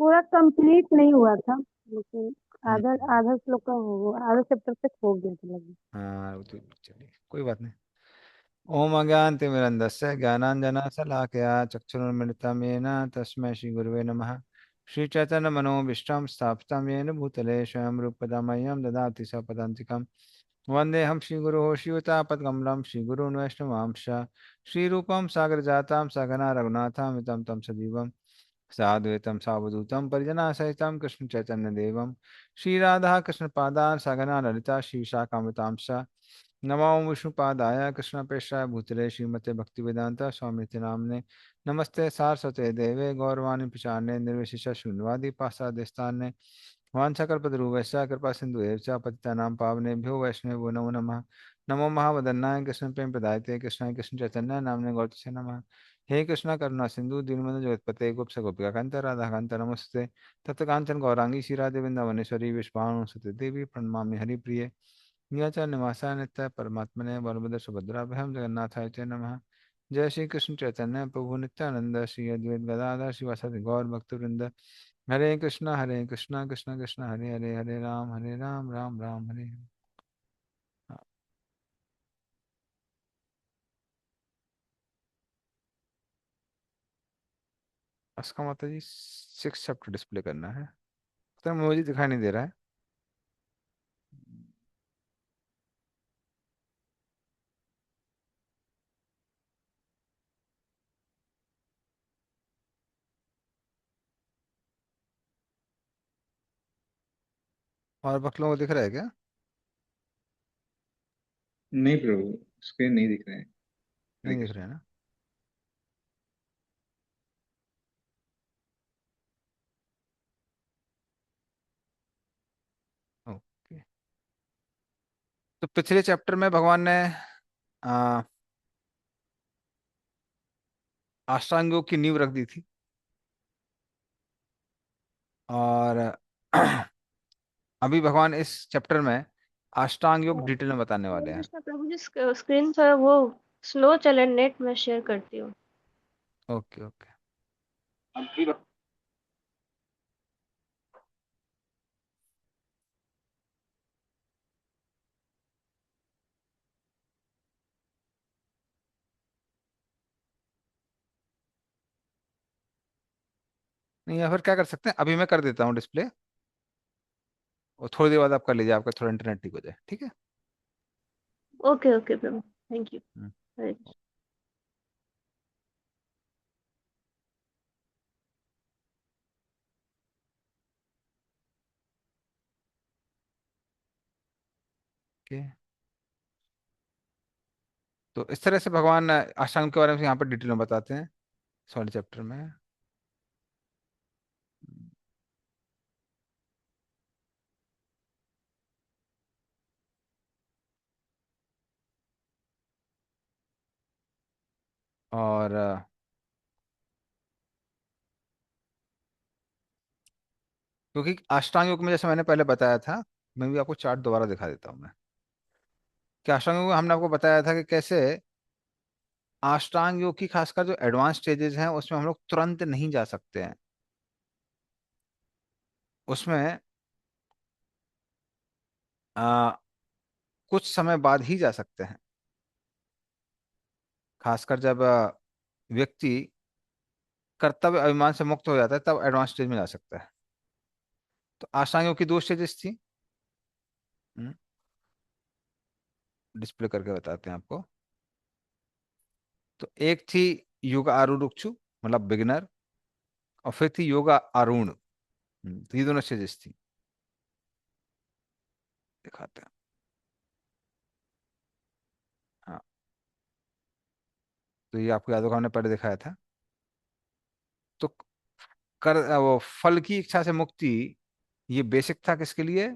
पूरा कंप्लीट नहीं हुआ था, लेकिन आधा हम्म। आधा श्लोक का हो, आधा चैप्टर तक हो गया था लगभग। हाँ वो तो चलिए कोई बात नहीं। ओम अज्ञानतिमिरन्धस्य ज्ञानाञ्जनशलाकया चक्षुरुन्मिलितं येन तस्मै श्रीगुरुवे नमः। श्रीचैतन्यमनोभीष्टं स्थापितं येन भूतले स्वयं रूपदा मह्यं ददाति सपदान्तिकं। वन्देऽहं श्रीगुरोः श्रीयुतापद्कमलं श्रीगुरून् वैष्णवांश श्रीरूपं सागरजातं सगना रघुनाथं वितं तं सजीवं साद्वैतं सावधूतं परिजनासहितं कृष्णचैतन्यदेवं श्रीराधा कृष्णपादान् सगना ललिता श्रीशाखामृतांश नमो विष्णुपादाय कृष्णप्रेष्ठाय भूतले श्रीमते भक्तिवेदांता स्वामी नामने नमस्ते सारस्वते देवे गौरवाणी प्रचारणे निर्विशेष शून्यवादी पासादेस्तान्ने वाञ्छाकल्पतरुभ्यश्च कृपा सिन्धुभ्यश्च पतितानां पावनेभ्यो वैष्णवेभ्यो नमो नमः। नमो महावदन्नाय कृष्ण प्रेम प्रदायते कृष्णाय कृष्ण चैतन्य नामने गौरतसे नमः। हे कृष्ण करुणा सिंधु दीनबंधु जगतपते गोप्स गोपिका कांत राधा कांत नमस्ते तप्तकांचन गौरांगी श्रीराधे वृंदावनेश्वरी विश्वानुसुते देवी प्रणमामि हरिप्रिये नीलाचल निवासाय नित्य परमात्मने बलभद्र सुभद्राभ्याम जगन्नाथाय च नमः। जय श्री कृष्ण चैतन्य प्रभु नित्यानंद श्री अद्वैत गदाधर शिवासादि गौर भक्तवृंद। हरे कृष्णा कृष्ण कृष्ण हरे हरे हरे राम राम राम हरे हरे। हाँ, उसका माता जी 6 चैप्टर डिस्प्ले करना है तो मुझे दिखाई नहीं दे रहा है। और बाकी लोगों को दिख रहा है क्या? नहीं प्रभु, स्क्रीन नहीं दिख रहे हैं। हरे नहीं दिख कृष्ण। रहा है ना? ओके। तो पिछले चैप्टर में भगवान ने आ, अष्टांग योग की नींव रख दी थी और अभी भगवान इस चैप्टर में अष्टांग योग डिटेल में बताने हरे वाले हैं। कृष्णा प्रभु जी, स्क्रीन थोड़ा वो स्लो चले, नेट में शेयर करती हूँ। Okay okay. नहीं या फिर क्या कर सकते हैं, अभी मैं कर देता हूँ डिस्प्ले और थोड़ी देर बाद आप कर लीजिए, आपका थोड़ा इंटरनेट ठीक हो जाए, ठीक है? Okay okay Prabhu, thank you. Hmm, Hare Krishna. Okay. तो इस तरह से भगवान अष्टांग के बारे में यहाँ पर डिटेल में बताते हैं इस वाले चैप्टर में। और क्योंकि अष्टांग योग में जैसे मैंने पहले बताया था, मैं भी आपको चार्ट दोबारा दिखा देता हूँ मैं। कि अष्टांग योग में हमने आपको बताया था कि कैसे अष्टांग योग की खासकर जो एडवांस स्टेजेस हैं उसमें हम लोग तुरंत नहीं जा सकते हैं। उसमें आ, कुछ समय बाद ही जा सकते हैं, खासकर जब व्यक्ति कर्तव्य अभिमान से मुक्त हो जाता है तब एडवांस स्टेज में जा सकता है। तो अष्टांग योग की 2 स्टेजेस थी। डिस्प्ले करके बताते हैं आपको। तो एक थी योगा आरूढ़, मतलब बिगिनर, और फिर थी योगा आरूढ़। तो ये दोनों स्टेजेस थी, दिखाते हैं। हाँ, तो ये आपको याद होगा हमने पहले दिखाया था। तो कर वो फल की इच्छा से मुक्ति, ये बेसिक था किसके लिए?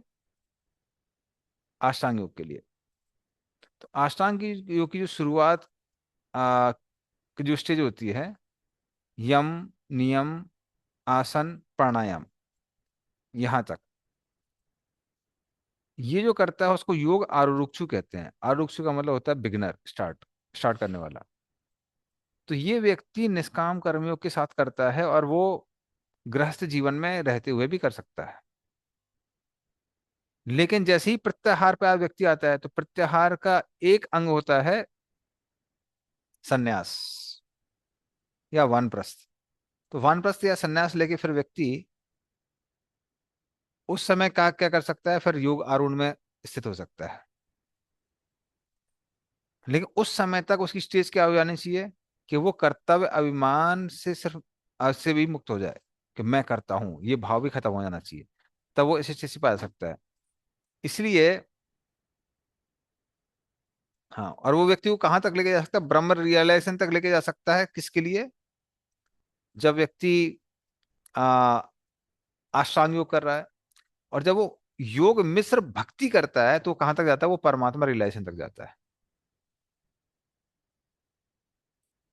अष्टांग योग के लिए। तो अष्टांग योग की जो शुरुआत की जो स्टेज होती है, यम, नियम, आसन, प्राणायाम, यहाँ तक ये जो करता है उसको योग आरुरुक्षु कहते हैं। आरुरुक्षु का मतलब होता है बिगिनर, स्टार्ट स्टार्ट करने वाला। तो ये व्यक्ति निष्काम कर्मियों के साथ करता है और वो गृहस्थ जीवन में रहते हुए भी कर सकता है। लेकिन जैसे ही प्रत्याहार पे व्यक्ति आता है तो प्रत्याहार का एक अंग होता है सन्यास या वानप्रस्थ। तो वानप्रस्थ या सन्यास लेके फिर व्यक्ति उस समय का क्या कर सकता है, फिर योग आरूढ़ में स्थित हो सकता है। लेकिन उस समय तक उसकी स्टेज क्या हो जानी चाहिए कि वो कर्तव्य अभिमान से सिर्फ से भी मुक्त हो जाए, कि मैं करता हूं ये भाव भी खत्म हो जाना चाहिए, तब वो इस स्टेज से पा सकता है। इसलिए हाँ, और वो व्यक्ति को कहाँ तक लेके जा सकता है, ब्रह्म रियलाइजेशन तक लेके जा सकता है। किसके लिए? जब व्यक्ति आ अष्टांग योग कर रहा है, और जब वो योग मिश्र भक्ति करता है तो कहाँ तक जाता है, वो परमात्मा रियलाइजेशन तक जाता है।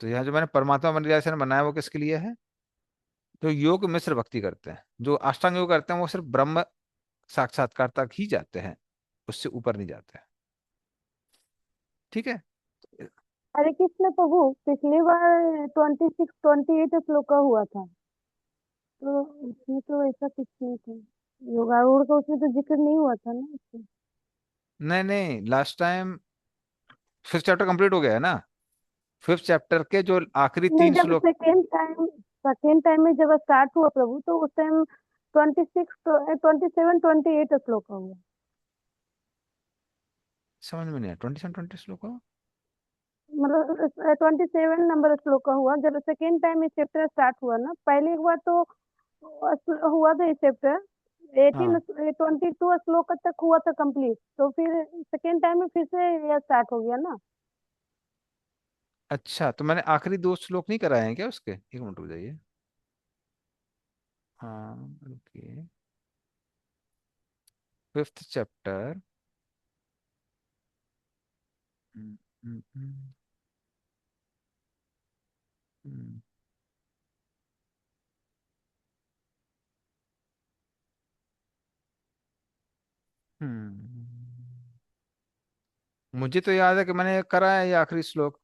तो यहाँ जो मैंने परमात्मा रियलाइजेशन बनाया वो किसके लिए है? जो योग मिश्र भक्ति करते हैं, जो अष्टांग योग करते हैं, वो सिर्फ ब्रह्म साक्षात्कार तक ही जाते हैं, उससे ऊपर नहीं जाते हैं। ठीक है। हरे कृष्ण प्रभु, पिछली बार 26 28 श्लोक का हुआ था, तो उसमें तो ऐसा कुछ नहीं था। योगारूढ़ का उसमें तो जिक्र नहीं हुआ था ना उसमें। नहीं नहीं, last time 5th chapter complete हो गया है ना। 5th चैप्टर के जो आखिरी नहीं, 3 जब श्लोक। सेकेंड टाइम में जब स्टार्ट हुआ प्रभु, तो उस टाइम 26 27 28 श्लोक का हुआ। समझ में नहीं आया, 27 श्लोक हो? मतलब 27 नंबर श्लोक का हुआ जब सेकेंड टाइम ये चैप्टर स्टार्ट हुआ ना। पहले एक बार तो हुआ था ये चैप्टर 18 हाँ, 22 श्लोक तक हुआ था कंप्लीट, तो फिर सेकेंड टाइम में फिर से ये स्टार्ट हो गया ना। अच्छा, तो मैंने आखिरी 2 श्लोक नहीं कराए हैं क्या उसके? एक मिनट रुक जाइए। हाँ, रुकिए। 5th chapter. हम्म, हम्म, हम्म, हम्म। मुझे तो याद है कि मैंने कराया है ये आखिरी श्लोक,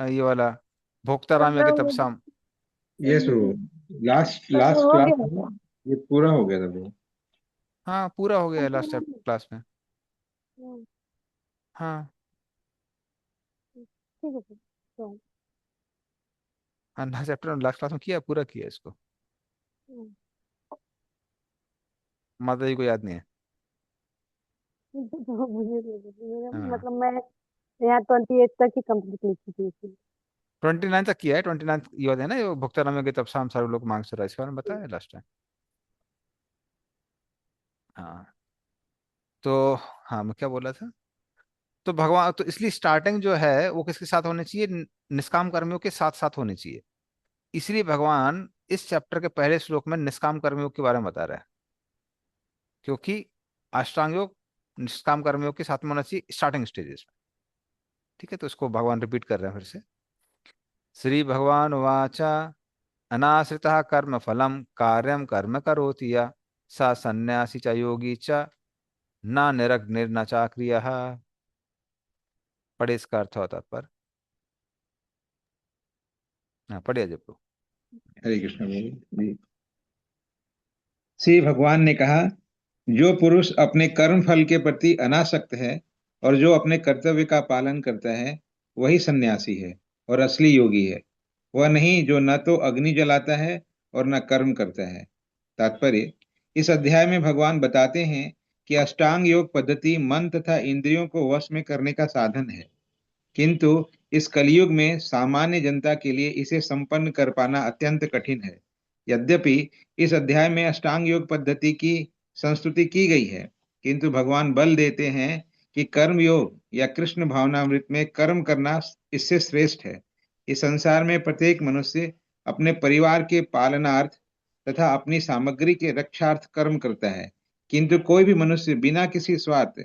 ये वाला, भोक्ता राम यज्ञ मतलब तपसाम। यस ब्रो, लास्ट तो लास्ट हो क्लास गया में था। ये पूरा हो गया था ब्रो। हाँ, पूरा हो गया है लास्ट हम्म, क्लास में। हम्म, हाँ ठीक है सर। तो, हाँ, लास्ट चैप्टर लास्ट क्लास में किया, पूरा किया इसको। हम्म, माता जी को याद नहीं है। तो मुझे हाँ, मतलब मैं यहाँ 28 तक ही कंप्लीट लिखी थी इसलिए। 29 तक किया है। 29 ये वाला है ना, ये भोक्ता राम यज्ञ तपसाम सर्व लोग मांग से, इसके बारे में बताया लास्ट टाइम। हाँ, तो हाँ, मैं क्या बोला था? तो भगवान तो इसलिए स्टार्टिंग जो है वो किसके साथ होनी चाहिए, निष्काम कर्मियों के साथ साथ होनी चाहिए। इसलिए भगवान इस चैप्टर के पहले श्लोक में निष्काम कर्मियों के बारे में बता रहा है, क्योंकि अष्टांग योग निष्काम कर्मियों के साथ में होना चाहिए स्टार्टिंग स्टेजेस में। ठीक है, तो इसको भगवान रिपीट कर रहे हैं फिर से। श्री भगवान वाचा, अनाश्रितः कर्म फलम कार्यम कर्म करोति या सा सन्यासी च योगी च न निरग्निर्न चाक्रियः। पढ़े इसका अर्थ होता पर। हाँ, पढ़िए जब तो। हरे कृष्ण ब्रो जी। श्री भगवान ने कहा, जो पुरुष अपने कर्म फल के प्रति अनासक्त है और जो अपने कर्तव्य का पालन करता है, वही सन्यासी है और असली योगी है। वह नहीं जो न तो अग्नि जलाता है और न कर्म करता है। तात्पर्य, इस अध्याय में भगवान बताते हैं कि अष्टांग योग पद्धति मन तथा इंद्रियों को वश में करने का साधन है, किंतु इस कलयुग में सामान्य जनता के लिए इसे संपन्न कर पाना अत्यंत कठिन है। यद्यपि इस अध्याय में अष्टांग योग पद्धति की संस्तुति की गई है, किंतु भगवान बल देते हैं कि कर्म योग या कृष्ण भावनामृत में कर्म करना इससे श्रेष्ठ है। इस संसार में प्रत्येक मनुष्य अपने परिवार के पालनार्थ तथा अपनी सामग्री के रक्षार्थ कर्म करता है, किंतु कोई भी मनुष्य बिना किसी स्वार्थ,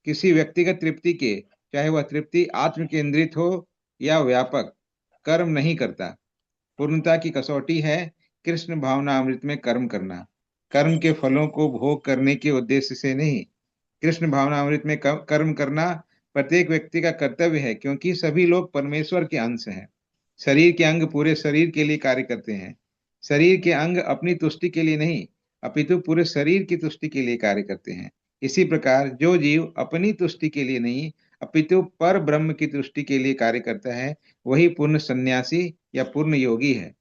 किसी व्यक्तिगत तृप्ति के, चाहे वह तृप्ति आत्म केंद्रित हो या व्यापक, कर्म नहीं करता। पूर्णता की कसौटी है कृष्ण भावना अमृत में कर्म करना, कर्म के फलों को भोग करने के उद्देश्य से नहीं। कृष्ण भावना अमृत में कर्म करना प्रत्येक व्यक्ति का कर्तव्य है, क्योंकि सभी लोग परमेश्वर के अंश हैं। शरीर के अंग पूरे शरीर के लिए कार्य करते हैं। शरीर के अंग अपनी तुष्टि के लिए नहीं अपितु पूरे शरीर की तुष्टि के लिए कार्य करते हैं। इसी प्रकार जो जीव अपनी तुष्टि के लिए नहीं अपितु पर ब्रह्म की तुष्टि के लिए कार्य करता है वही पूर्ण सन्यासी या पूर्ण योगी है।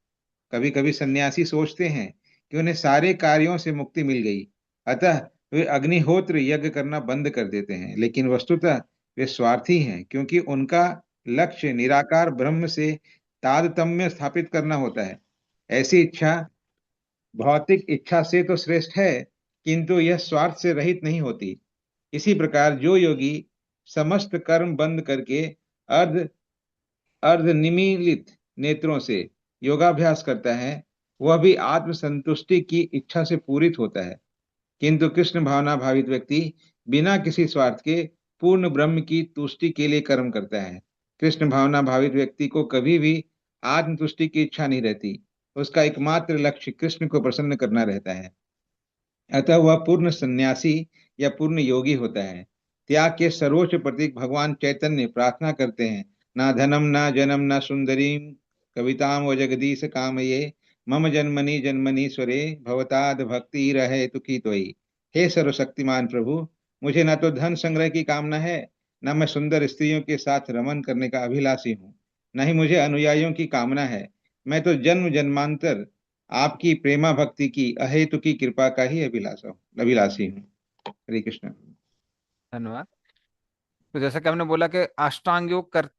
कभी कभी सन्यासी सोचते हैं कि उन्हें सारे कार्यों से मुक्ति मिल गई, अतः वे अग्निहोत्र यज्ञ करना बंद कर देते हैं, लेकिन वस्तुतः वे स्वार्थी हैं, क्योंकि उनका लक्ष्य निराकार ब्रह्म से तारतम्य स्थापित करना होता है। ऐसी इच्छा भौतिक इच्छा से तो श्रेष्ठ है, किंतु यह स्वार्थ से रहित नहीं होती। इसी प्रकार जो योगी समस्त कर्म बंद करके अर्ध अर्ध निमीलित नेत्रों से योगाभ्यास करता है वह भी आत्म संतुष्टि की इच्छा से पूरित होता है। किंतु कृष्ण भावना भावित व्यक्ति बिना किसी स्वार्थ के पूर्ण ब्रह्म की तुष्टि के लिए कर्म करता है। कृष्ण भावना भावित व्यक्ति को कभी भी आत्म तुष्टि की इच्छा नहीं रहती, उसका एकमात्र लक्ष्य कृष्ण को प्रसन्न करना रहता है। अतः वह पूर्ण सन्यासी या पूर्ण योगी होता है। त्याग के सर्वोच्च प्रतीक भगवान चैतन्य प्रार्थना करते हैं, ना धनम ना जन्म ना सुंदरीम कविताम व जगदीश काम ये मम जन्मनि जन्मनीश्वरे भवताद भक्ति रहे तुखी तोई। हे सर्वशक्तिमान प्रभु, मुझे न तो धन संग्रह की कामना है, न मैं सुंदर स्त्रियों के साथ रमन करने का अभिलाषी हूँ, न ही मुझे अनुयायियों की कामना है। मैं तो जन्म जन्मांतर आपकी प्रेमा भक्ति की अहेतु की कृपा का ही अभिलाषी हूँ। हरे कृष्ण। धन्यवाद। तो जैसा कि हमने बोला कि अष्टांग योग कर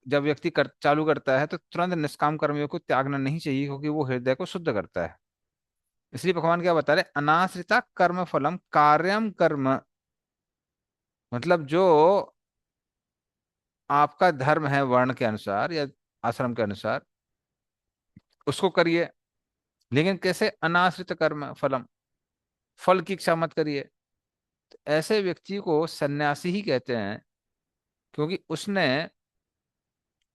जब व्यक्ति चालू करता है तो तुरंत निष्काम कर्मयोग को त्यागना नहीं चाहिए, क्योंकि वो हृदय को शुद्ध करता है। इसलिए भगवान क्या बता रहे, अनाश्रिता कर्म फलम कार्यम कर्म, मतलब जो आपका धर्म है वर्ण के अनुसार या आश्रम के अनुसार उसको करिए, लेकिन कैसे, अनाश्रित कर्म फलम, फल की इच्छा मत करिए। तो ऐसे व्यक्ति को सन्यासी ही कहते हैं, क्योंकि उसने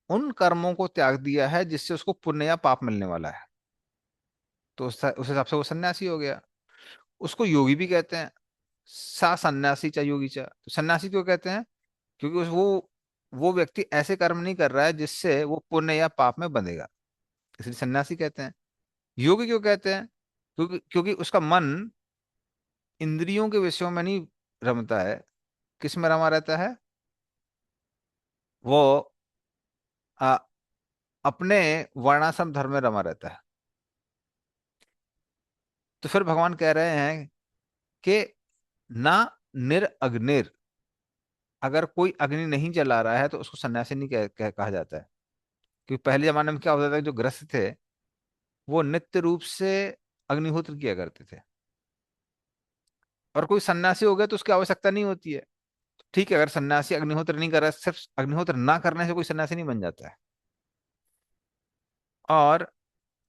उन कर्मों को त्याग दिया है जिससे उसको पुण्य या पाप मिलने वाला है, तो उस हिसाब से वो सन्यासी हो गया। उसको योगी भी कहते हैं, सा सन्यासी चा योगी चा। तो सन्यासी क्यों कहते हैं, क्योंकि वो व्यक्ति ऐसे कर्म नहीं कर रहा है जिससे वो पुण्य या पाप में बंधेगा, इसलिए सन्यासी कहते हैं। योगी क्यों कहते हैं, क्योंकि उसका मन इंद्रियों के विषयों में नहीं रमता है, किस में रमा रहता है, वो आ, अपने वर्णाश्रम धर्म में रमा रहता है। तो फिर भगवान कह रहे हैं कि ना निरअग्निर, अगर कोई अग्नि नहीं जला रहा है तो उसको सन्यासी नहीं कहा जाता है। क्योंकि पहले जमाने में क्या होता था, जो गृहस्थ थे वो नित्य रूप से अग्निहोत्र किया करते थे, और कोई सन्यासी हो गया तो उसकी आवश्यकता नहीं होती है। ठीक है, अगर सन्यासी अग्निहोत्र नहीं कर रहा है, सिर्फ अग्निहोत्र ना करने से कोई सन्यासी नहीं बन जाता है। और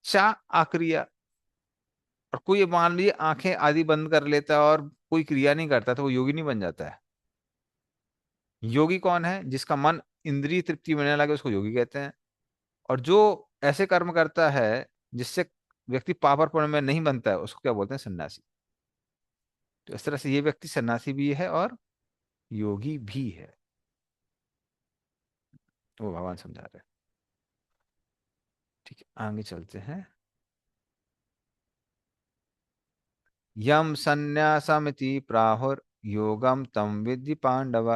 चा आक्रिया, और कोई मान लीजिए आंखें आदि बंद कर लेता है और कोई क्रिया नहीं करता, तो वो योगी नहीं बन जाता है। योगी कौन है, जिसका मन इंद्रिय तृप्ति मिलने लगे, उसको योगी कहते हैं। और जो ऐसे कर्म करता है जिससे व्यक्ति पाप और पुण्य में नहीं बनता है, उसको क्या बोलते हैं, सन्यासी। तो इस तरह से ये व्यक्ति सन्यासी भी है और योगी भी है, वो भगवान समझा रहे हैं। ठीक है, आगे चलते हैं। यम संन्यासमिति प्राहुर योगम तम विद्धि पांडव,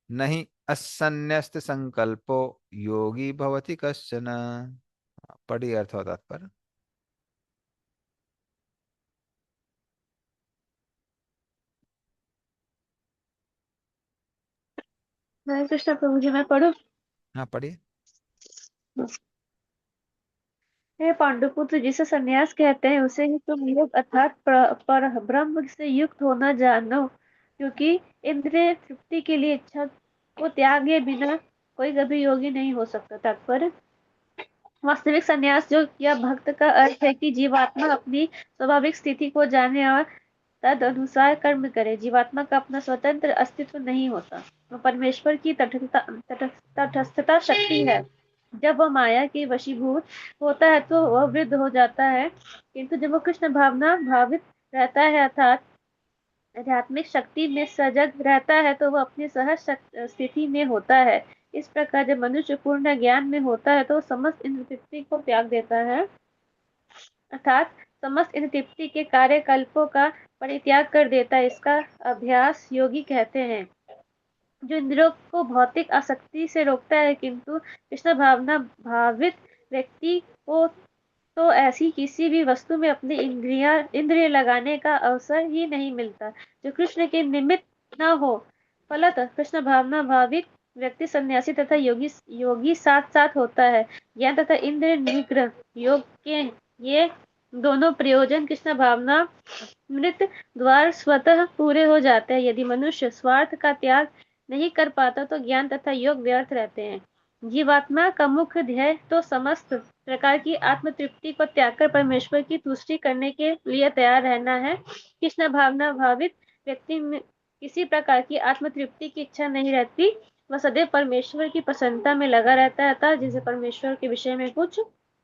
नहीं असन्यस्त संकल्पो योगी भवति कश्चन। पढ़िए अर्थ और तात्पर्य। हरे कृष्ण प्रभु जी, मैं पढ़ू? हाँ पढ़िए। हे पांडुपुत्र, जिसे संन्यास कहते हैं उसे ही तुम योग अर्थात पर ब्रह्म से युक्त होना जानो, क्योंकि इंद्रिय तृप्ति के लिए इच्छा को त्यागे बिना कोई कभी योगी नहीं हो सकता। तात्पर्य, वास्तविक संन्यास योग या भक्त का अर्थ है कि जीवात्मा अपनी स्वाभाविक स्थिति को जाने और तद अनुसार कर्म करे। जीवात्मा का अपना स्वतंत्र अस्तित्व नहीं होता, वो परमेश्वर की तटस्थता शक्ति है। जब वह माया की वशीभूत होता है तो वह वृद्ध हो जाता है, किंतु जब वो कृष्ण भावना भावित रहता है अर्थात आध्यात्मिक शक्ति में सजग रहता है तो वह अपनी सहज स्थिति में होता है। इस प्रकार जब मनुष्य पूर्ण ज्ञान में होता है तो समस्त इंद्रिय तृप्ति को त्याग देता है अर्थात समस्त इन तृप्ति के कार्यकल्पों का परित्याग कर देता है। इसका अभ्यास योगी कहते हैं। जो इंद्रियों को भौतिक आसक्ति से रोकता है, किंतु कृष्ण भावना भावित व्यक्ति को तो ऐसी किसी भी वस्तु में अपनी इंद्रिय लगाने का अवसर ही नहीं मिलता जो कृष्ण के निमित्त न हो। फलतः कृष्ण भावना भावित व्यक्ति सन्यासी तथा योगी साथ साथ होता है। ज्ञान तथा इंद्रिय निग्रह योग के ये दोनों प्रयोजन कृष्ण भावना मृत द्वार स्वतः पूरे हो जाते हैं। यदि मनुष्य स्वार्थ का त्याग नहीं कर पाता तो ज्ञान तथा योग व्यर्थ रहते हैं। जीवात्मा का मुख्य ध्येय तो समस्त प्रकार की आत्म तृप्ति को त्याग कर परमेश्वर की तुष्टि करने के लिए तैयार रहना है। कृष्ण भावना भावित व्यक्ति में किसी प्रकार की आत्म तृप्ति की इच्छा नहीं रहती। वह सदैव परमेश्वर की प्रसन्नता में लगा रहता है, अतः जिसे परमेश्वर के विषय में कुछ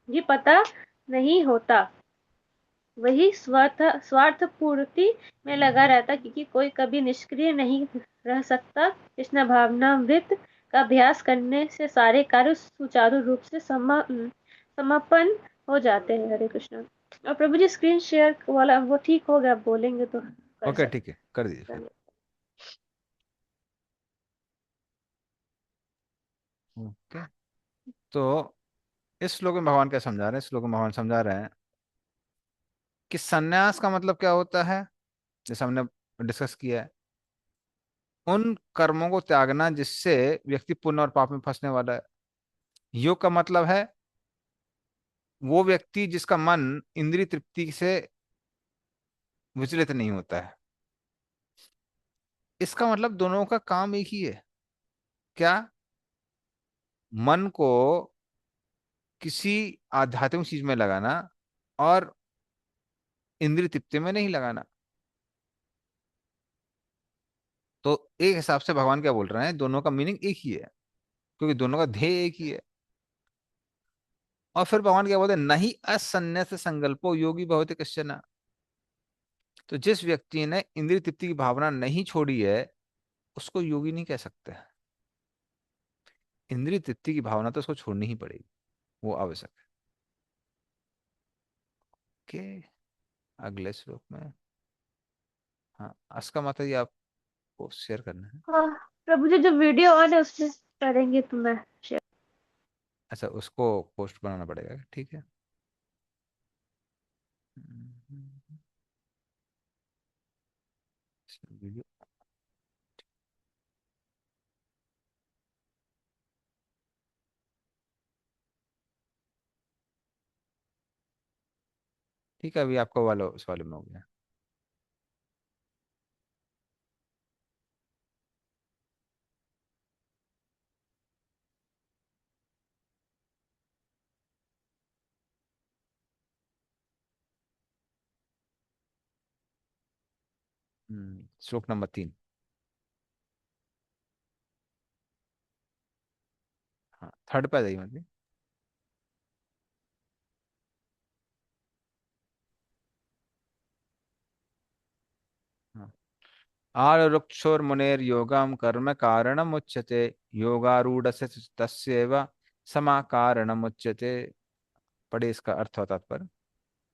भी पता नहीं होता वही स्वार्थ पूर्ति में लगा रहता, क्योंकि कोई कभी निष्क्रिय नहीं रह सकता। कृष्ण भावनामृत का अभ्यास करने से सारे कार्य सुचारू रूप से समापन हो जाते हैं। हरे कृष्ण। और प्रभु जी स्क्रीन शेयर वाला वो ठीक हो गया, बोलेंगे तो कर ओके, सकते ठीक है, कर दीजिए फिर। ओके, तो इस श्लोक में भगवान क्या समझा रहे हैं? श्लोक में भगवान समझा रहे हैं कि सन्यास का मतलब क्या होता है, जैसे हमने डिस्कस किया है, उन कर्मों को त्यागना जिससे व्यक्ति पुण्य और पाप में फंसने वाला है। योग का मतलब है वो व्यक्ति जिसका मन इंद्रिय तृप्ति से विचलित नहीं होता है। इसका मतलब दोनों का काम एक ही है। क्या? मन को किसी आध्यात्मिक चीज में लगाना और इंद्रिय तृप्ति में नहीं लगाना। तो एक हिसाब से भगवान क्या बोल रहे हैं, दोनों का मीनिंग एक ही है, क्योंकि दोनों का ध्येय एक ही है। और फिर भगवान क्या बोलते हैं, नहीं असन्यास संकल्पो योगी भवति कश्चन। तो जिस व्यक्ति ने इंद्रिय तृप्ति की भावना नहीं छोड़ी है उसको योगी नहीं कह सकते। इंद्रिय तृप्ति की भावना तो उसको छोड़नी ही पड़ेगी, वो आवश्यक है। ओके, अगले श्लोक में, हाँ, असका माता जी आपको शेयर करना है। हाँ प्रभु जी, जो वीडियो ऑन है उसमें करेंगे तो मैं शेयर। अच्छा, उसको पोस्ट बनाना पड़ेगा, ठीक है। वीडियो, ठीक है, अभी आपका वाला उस वाले में हो गया। श्लोक नंबर 3। हाँ, थर्ड पे आ जाइए मतलब। हाँ, आरुक्षोर्मुनेर्योगं कर्म कारणमुच्यते योगारूढ़स्य तस्यैव समा कारणमुच्यते। पढ़िए इसका अर्थ और तात्पर्य।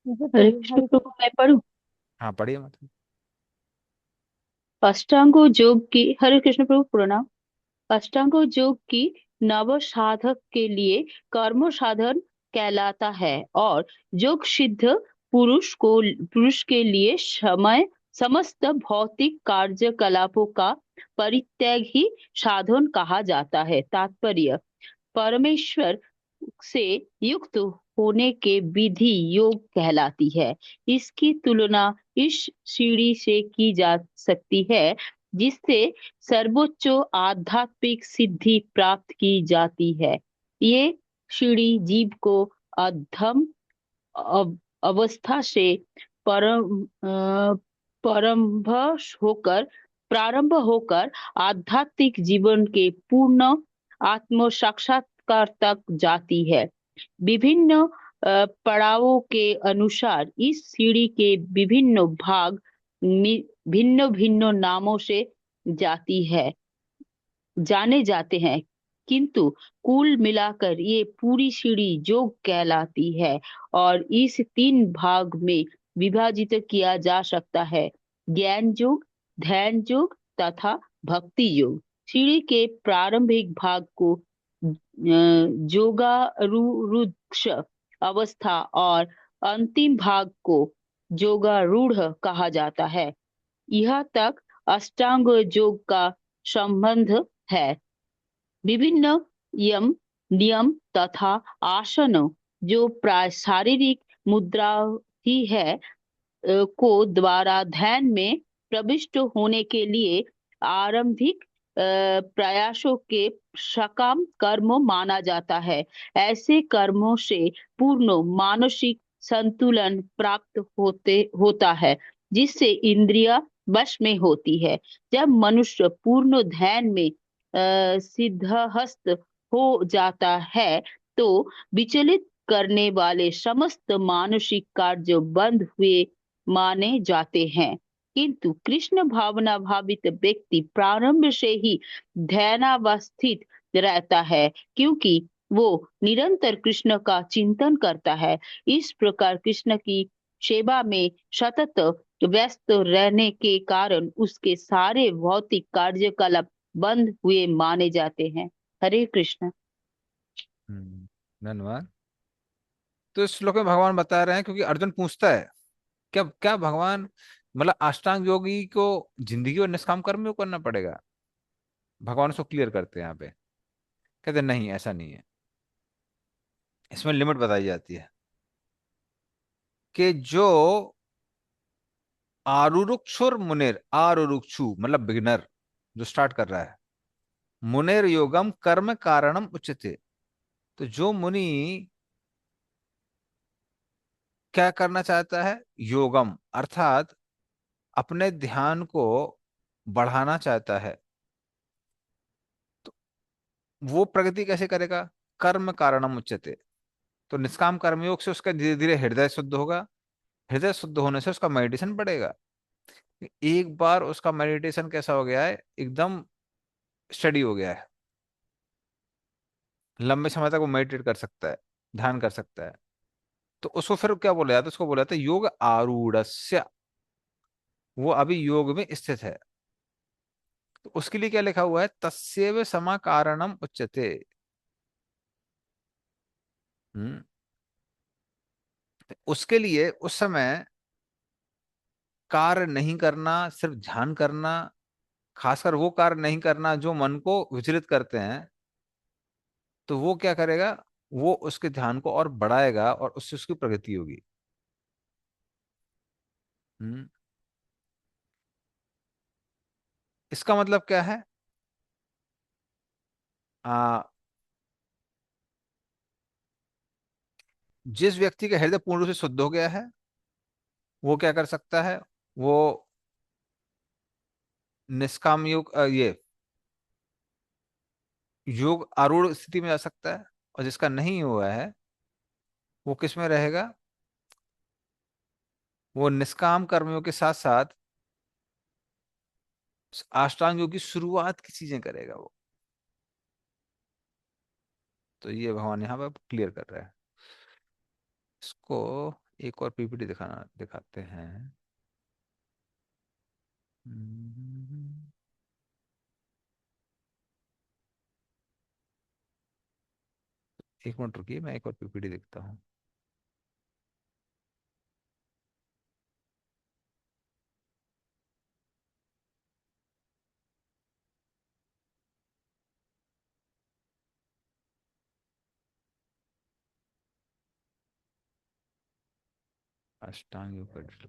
जी हरे प्रभु, कृष्ण हरे प्रभु, मैं पढ़ूं? हाँ, पढ़िए मतलब। अष्टांगो योग की, हरे कृष्ण प्रभु प्रणाम। अष्टांगो योग की नव साधक के लिए कर्म साधन कहलाता है और योग सिद्ध पुरुष के लिए समय समस्त भौतिक कार्यकलापों का परित्याग ही साधन कहा जाता है। तात्पर्य: परमेश्वर से युक्त होने के विधि योग कहलाती है। इसकी तुलना इस सीढ़ी से की जा सकती है जिससे सर्वोच्च आध्यात्मिक सिद्धि प्राप्त की जाती है। ये सीढ़ी जीव को अधम अवस्था से परम प्रारंभ होकर आध्यात्मिक जीवन के पूर्ण आत्म साक्षात्कार तक जाती है। विभिन्न पड़ावों के अनुसार इस सीढ़ी के विभिन्न भाग भिन्न भिन्न नामों से जाने जाते हैं, किंतु कुल मिलाकर ये पूरी सीढ़ी योग कहलाती है और इस 3 भाग में विभाजित किया जा सकता है, ज्ञान योग, ध्यान योग तथा भक्ति योग। सीढ़ी के प्रारंभिक भाग को योगारूढ़ अवस्था और अंतिम भाग को योगारूढ़ कहा जाता है। यह तक अष्टांग योग का संबंध है। विभिन्न यम, नियम तथा आसन जो प्राय शारीरिक मुद्रा ही है को द्वारा ध्यान में प्रविष्ट होने के लिए आरंभिक प्रयासों के सकाम कर्म माना जाता है। ऐसे कर्मों से पूर्ण मानसिक संतुलन प्राप्त होता है, जिससे इंद्रिया वश में होती है। जब मनुष्य पूर्ण ध्यान में सिद्धहस्त हो जाता है तो विचलित करने वाले समस्त मानसिक कार्य बंद हुए माने जाते हैं। किंतु कृष्ण भावना भावित व्यक्ति प्रारंभ से ही ध्यानावस्थित रहता है, क्योंकि वो निरंतर कृष्ण का चिंतन करता है। इस प्रकार कृष्ण की सेवा में सतत व्यस्त रहने के कारण उसके सारे भौतिक कार्यकलाप बंद हुए माने जाते हैं। हरे कृष्ण। धन्यवाद। तो इस श्लोक में भगवान बता रहे हैं, क्योंकि अर्जुन पूछता है क्या क्या भगवान मतलब अष्टांग योगी को जिंदगी और निष्काम कर्म में करना पड़ेगा। भगवान उसको क्लियर करते हैं यहाँ पे, कहते हैं नहीं ऐसा नहीं है। इसमें लिमिट बताई जाती है कि जो आरुरुक्षुर मुनिर, आरुरुक्षु मतलब बिगिनर जो स्टार्ट कर रहा है, मुनिर योगम कर्म कारणम उच्यते। तो जो मुनि क्या करना चाहता है, योगम अर्थात अपने ध्यान को बढ़ाना चाहता है, तो वो प्रगति कैसे करेगा, कर्म कारणम उच्यते। तो निष्काम कर्मयोग से उसका धीरे धीरे हृदय शुद्ध होगा, हृदय शुद्ध होने से उसका मेडिटेशन बढ़ेगा। एक बार उसका मेडिटेशन कैसा हो गया है, एकदम स्टडी हो गया है, लंबे समय तक वो मेडिटेट कर सकता है, ध्यान कर सकता है, तो उसको फिर क्या बोला जाता है, उसको बोला जाता है योग आरूढ़स्य। वो अभी योग में स्थित है। तो उसके लिए क्या लिखा हुआ है, तस्यैव समा कारणम उच्यते। हम्म उसके लिए उस समय कार्य नहीं करना, सिर्फ ध्यान करना, खासकर वो कार्य नहीं करना जो मन को विचलित करते हैं, तो वो क्या करेगा, वो उसके ध्यान को और बढ़ाएगा और उससे उसकी प्रगति होगी। हम्म इसका मतलब क्या है, आ, जिस व्यक्ति का हृदय पूर्ण रूप से शुद्ध हो गया है, वो क्या कर सकता है, वो निष्काम योग ये योग आरूढ़ स्थिति में जा सकता है। और जिसका नहीं हुआ है वो किस में रहेगा, वो निष्काम कर्मियों के साथ साथ अष्टांग योग की शुरुआत की चीजें करेगा वो। तो ये भगवान यहाँ पर क्लियर कर रहा है। इसको एक और पीपीटी दिखाते हैं। हम्म, एक मिनट रुकिए, मैं एक और पीपीटी देखता हूँ। अष्टांग योग का कृष्ण।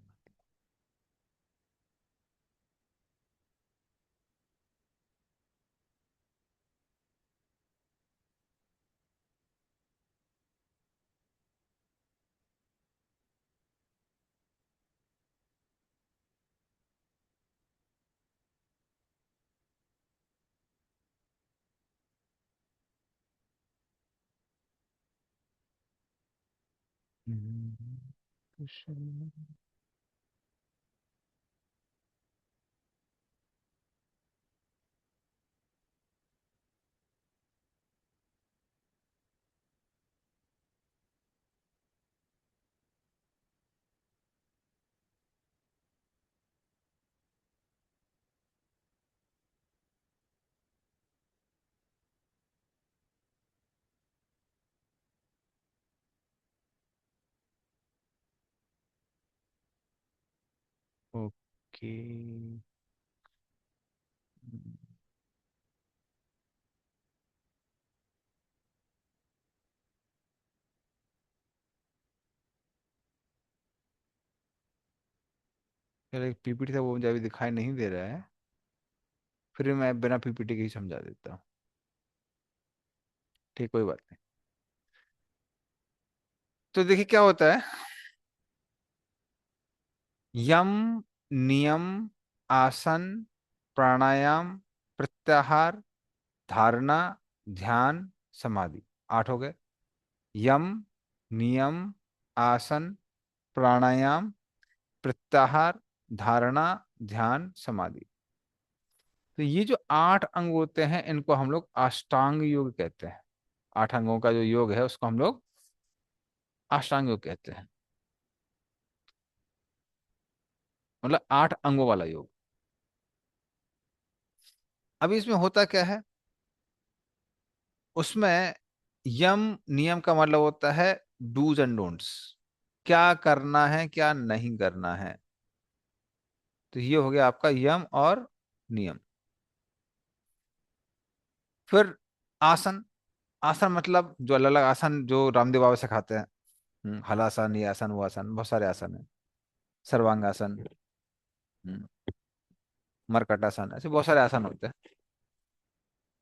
ओके। यार एक पीपीटी था वो मुझे अभी दिखाई नहीं दे रहा है, फिर मैं बिना पीपीटी के ही समझा देता हूँ। ठीक, कोई बात नहीं। तो देखिए क्या होता है। यम, नियम, आसन, प्राणायाम, प्रत्याहार, धारणा, ध्यान, समाधि, 8 हो गए। यम, नियम, आसन, प्राणायाम, प्रत्याहार, धारणा, ध्यान, समाधि। तो ये जो 8 अंग होते हैं इनको हम लोग अष्टांग योग कहते हैं। 8 अंगों का जो योग है उसको हम लोग अष्टांग योग कहते हैं, मतलब 8 अंगों वाला योग। अभी इसमें होता क्या है, उसमें यम नियम का मतलब होता है डूज एंड डोंट्स, क्या करना है क्या नहीं करना है। तो ये हो गया आपका यम और नियम। फिर आसन, आसन मतलब जो अलग अलग आसन जो रामदेव बाबा सिखाते हैं। हलासन, ये आसन, वो आसन, बहुत सारे आसन है। सर्वांगासन, हम्म, मरकटासन, ऐसे बहुत सारे आसन होते हैं।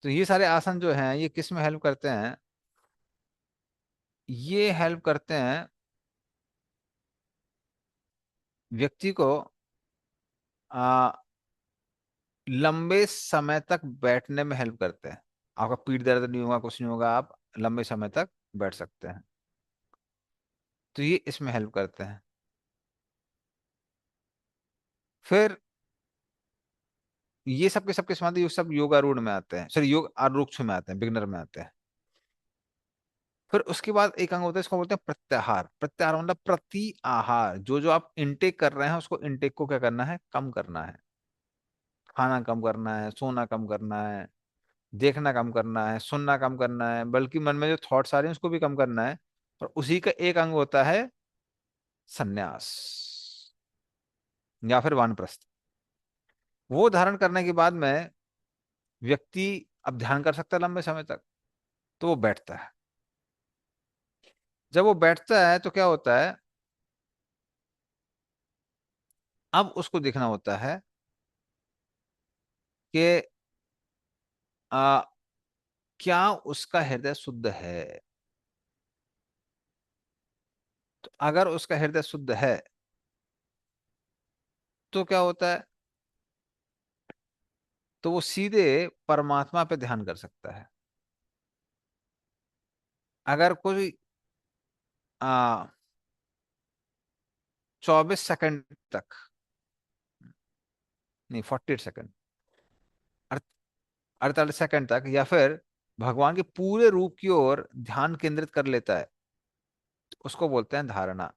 तो ये सारे आसन जो हैं ये किस में हेल्प करते हैं, ये हेल्प करते हैं व्यक्ति को आ, लंबे समय तक बैठने में हेल्प करते हैं। आपका पीठ दर्द नहीं होगा, कुछ नहीं होगा, आप लंबे समय तक बैठ सकते हैं। तो ये इसमें हेल्प करते हैं। फिर ये सबके समाधि योग सब योगारूढ़ में आते हैं, सॉरी योग आरूढ़ में आते हैं, बिगनर में आते हैं। फिर उसके बाद एक अंग होता है इसको बोलते हैं प्रत्याहार। प्रत्याहार मतलब प्रति आहार, जो जो आप इनटेक कर रहे हैं उसको इनटेक को क्या करना है, कम करना है। खाना कम करना है, सोना कम करना है, देखना कम करना है, सुनना कम करना है, बल्कि मन में जो थॉट्स आ रहे हैं उसको भी कम करना है। और उसी का एक अंग होता है सन्यास या फिर वानप्रस्थ। वो धारण करने के बाद में व्यक्ति अब ध्यान कर सकता है लंबे समय तक, तो वो बैठता है। जब वो बैठता है तो क्या होता है, अब उसको देखना होता है कि आ, क्या उसका हृदय शुद्ध है। तो अगर उसका हृदय शुद्ध है तो क्या होता है, तो वो सीधे परमात्मा पे ध्यान कर सकता है। अगर कोई आ 24 सेकंड तक, नहीं 48 सेकंड, 48 सेकंड तक या फिर भगवान के पूरे रूप की ओर ध्यान केंद्रित कर लेता है, तो उसको बोलते हैं धारणा।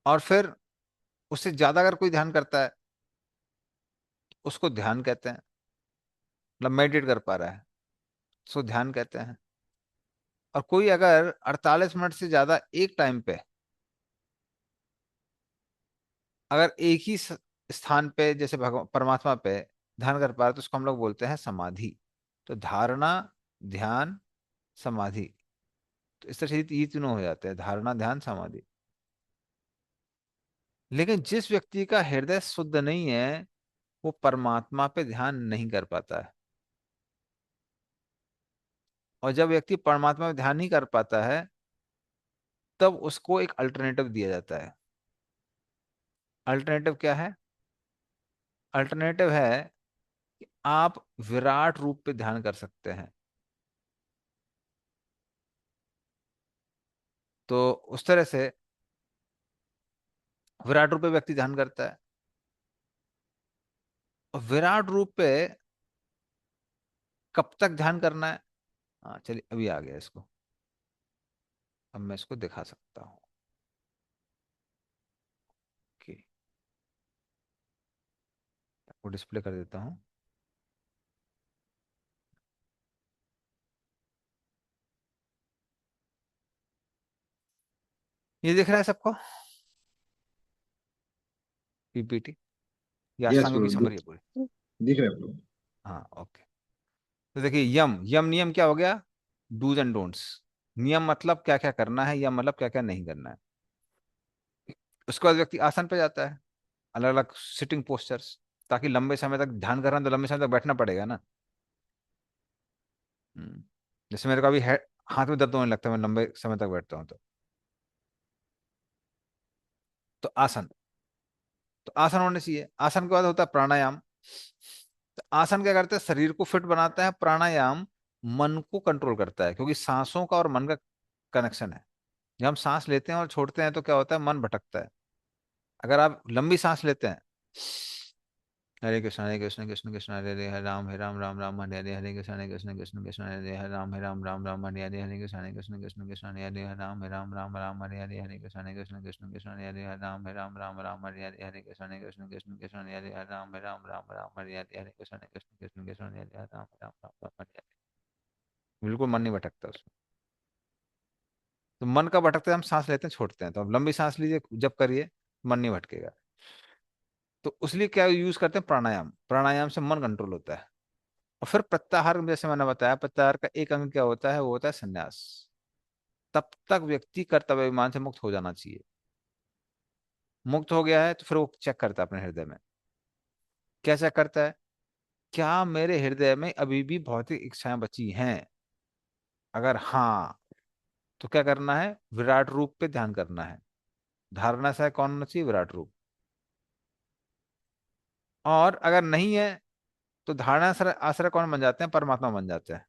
और फिर उससे ज्यादा अगर कोई ध्यान करता है उसको ध्यान कहते हैं, मतलब मेडिटेट कर पा रहा है, उसको ध्यान कहते हैं। और कोई अगर 48 मिनट से ज्यादा एक टाइम पे अगर एक ही स्थान पे जैसे भगवान परमात्मा पे ध्यान कर पा रहा है तो उसको हम लोग बोलते हैं समाधि। तो धारणा, ध्यान, समाधि, तो इस तरह से ये तीनों हो जाते हैं, धारणा ध्यान समाधि। लेकिन जिस व्यक्ति का हृदय शुद्ध नहीं है वो परमात्मा पे ध्यान नहीं कर पाता है। और जब व्यक्ति परमात्मा पे ध्यान नहीं कर पाता है तब उसको एक अल्टरनेटिव दिया जाता है। अल्टरनेटिव क्या है, अल्टरनेटिव है कि आप विराट रूप पे ध्यान कर सकते हैं। तो उस तरह से विराट रूप पे व्यक्ति ध्यान करता है। और विराट रूप पे कब तक ध्यान करना है, हाँ चलिए अभी आ गया इसको, अब मैं इसको दिखा सकता हूँ कि वो डिस्प्ले कर देता हूँ। ये दिख रहा है सबको पीपीटी? या यस अष्टांग योग की प्रभु, समरी है पूरी? दिख रहा है प्रभु। हाँ ओके। तो देखिए यम यम नियम क्या हो गया? Dos and don'ts. नियम मतलब क्या क्या करना है, यम मतलब क्या क्या नहीं करना है। उसके बाद व्यक्ति आसन पे जाता है, अलग अलग सिटिंग पोस्चर्स, ताकि लंबे समय तक ध्यान करना है तो लंबे समय तक बैठना पड़ेगा ना। हम्म। जैसे मेरे को अभी हाथ में दर्द होने लगता है मैं लंबे समय तक बैठता हूँ तो आसन, तो आसन होने चाहिए। आसन के बाद होता है प्राणायाम। तो आसन क्या करता है? शरीर को फिट बनाता है। प्राणायाम मन को कंट्रोल करता है, क्योंकि सांसों का और मन का कनेक्शन है। जब हम सांस लेते हैं और छोड़ते हैं तो क्या होता है? मन भटकता है। अगर आप लंबी सांस लेते हैं, हरे कृष्ण कृष्ण कृष्ण हरे हरे राम राम राम हरे हरे, हरे कृष्ण कृष्ण कृष्ण हरे राम राम राम हरे हरे, हरे कृष्ण कृष्ण हरे हरे राम राम हरे हरे, हरे कृष्ण कृष्ण हरे राम राम हरे हरे, हरे कृष्ण कृष्ण हरे राम हरे हरे, हरे कृष्ण कृष्ण हरे राम हरे हरे। बिल्कुल मन नहीं भटकता उसमें। तो मन का भटकते हम सांस लेते हैं छोड़ते हैं, तो अब लंबी सांस लीजिए जब करिए, मन नहीं भटकेगा। तो उसलिए क्या यूज करते हैं? प्राणायाम। प्राणायाम से मन कंट्रोल होता है। और फिर प्रत्याहार, जैसे मैंने बताया, प्रत्याहार का एक अंग क्या होता है? वो होता है संन्यास। तब तक व्यक्ति कर्तव्य अभिमान से मुक्त हो जाना चाहिए। मुक्त हो गया है तो फिर वो चेक करता है अपने हृदय में। क्या चेक करता है? क्या मेरे हृदय में अभी भी भौतिक इच्छाएं बची हैं? अगर हाँ, तो क्या करना है? विराट रूप पे ध्यान करना है। धारणा से कौन होना चाहिए? विराट रूप। और अगर नहीं है तो धारणा आश्रय आश्रय कौन बन जाते हैं? परमात्मा बन जाते हैं।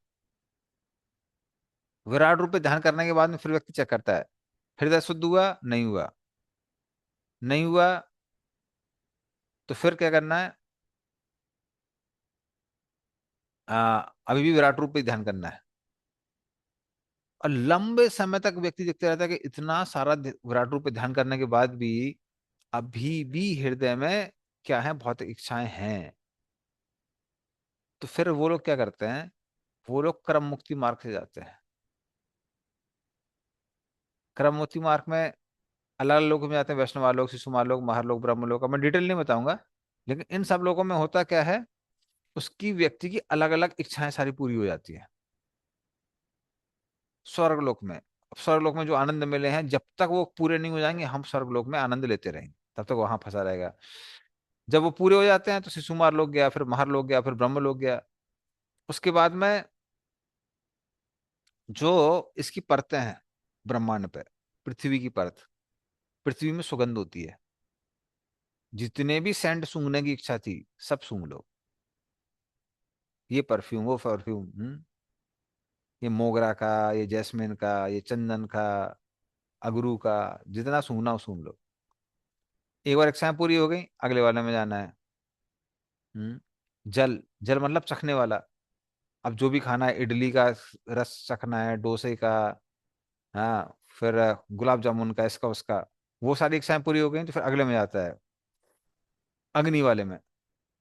विराट रूप पे ध्यान करने के बाद में फिर व्यक्ति चेक करता है, हृदय शुद्ध हुआ नहीं हुआ? नहीं हुआ तो फिर क्या करना है? अभी भी विराट रूप पे ध्यान करना है। और लंबे समय तक व्यक्ति देखते रहता है कि इतना सारा विराट रूप पे ध्यान करने के बाद भी अभी भी हृदय में क्या है? भौतिक इच्छाएं हैं। तो फिर वो लोग क्या करते हैं? वो लोग क्रम मुक्ति मार्ग से जाते हैं। क्रम मुक्ति मार्ग में अलग अलग लोगों में जाते हैं, वैष्णव लोग, शिशुमार लोग, महार लोग, ब्रह्म लोग। अब मैं डिटेल नहीं बताऊंगा, लेकिन इन सब लोगों में होता क्या है? उसकी व्यक्ति की अलग अलग इच्छाएं सारी पूरी हो जाती है स्वर्गलोक में। अब स्वर्गलोक में जो आनंद मिले हैं, जब तक वो पूरे नहीं हो जाएंगे हम स्वर्गलोक में आनंद लेते रहेंगे, तब तक वहां फंसा रहेगा। जब वो पूरे हो जाते हैं तो शिशुमार लोग गया, फिर महार लोग गया, फिर ब्रह्म लोग गया। उसके बाद में जो इसकी परतें हैं ब्रह्मांड पे, पृथ्वी की परत, पृथ्वी में सुगंध होती है। जितने भी सेंट सूंघने की इच्छा थी सब सूंघ लो। ये परफ्यूम, वो परफ्यूम, ये मोगरा का, ये जैस्मिन का, ये चंदन का, अगरू का, जितना सूंघना हो सूंघ लो। एक बार इच्छाएं पूरी हो गई, अगले वाले में जाना है। हम्म। जल, जल मतलब चखने वाला। अब जो भी खाना है, इडली का रस चखना है, डोसे का, हाँ, फिर गुलाब जामुन का, इसका उसका, वो सारी इच्छाएं पूरी हो गई तो फिर अगले में जाता है, अग्नि वाले में।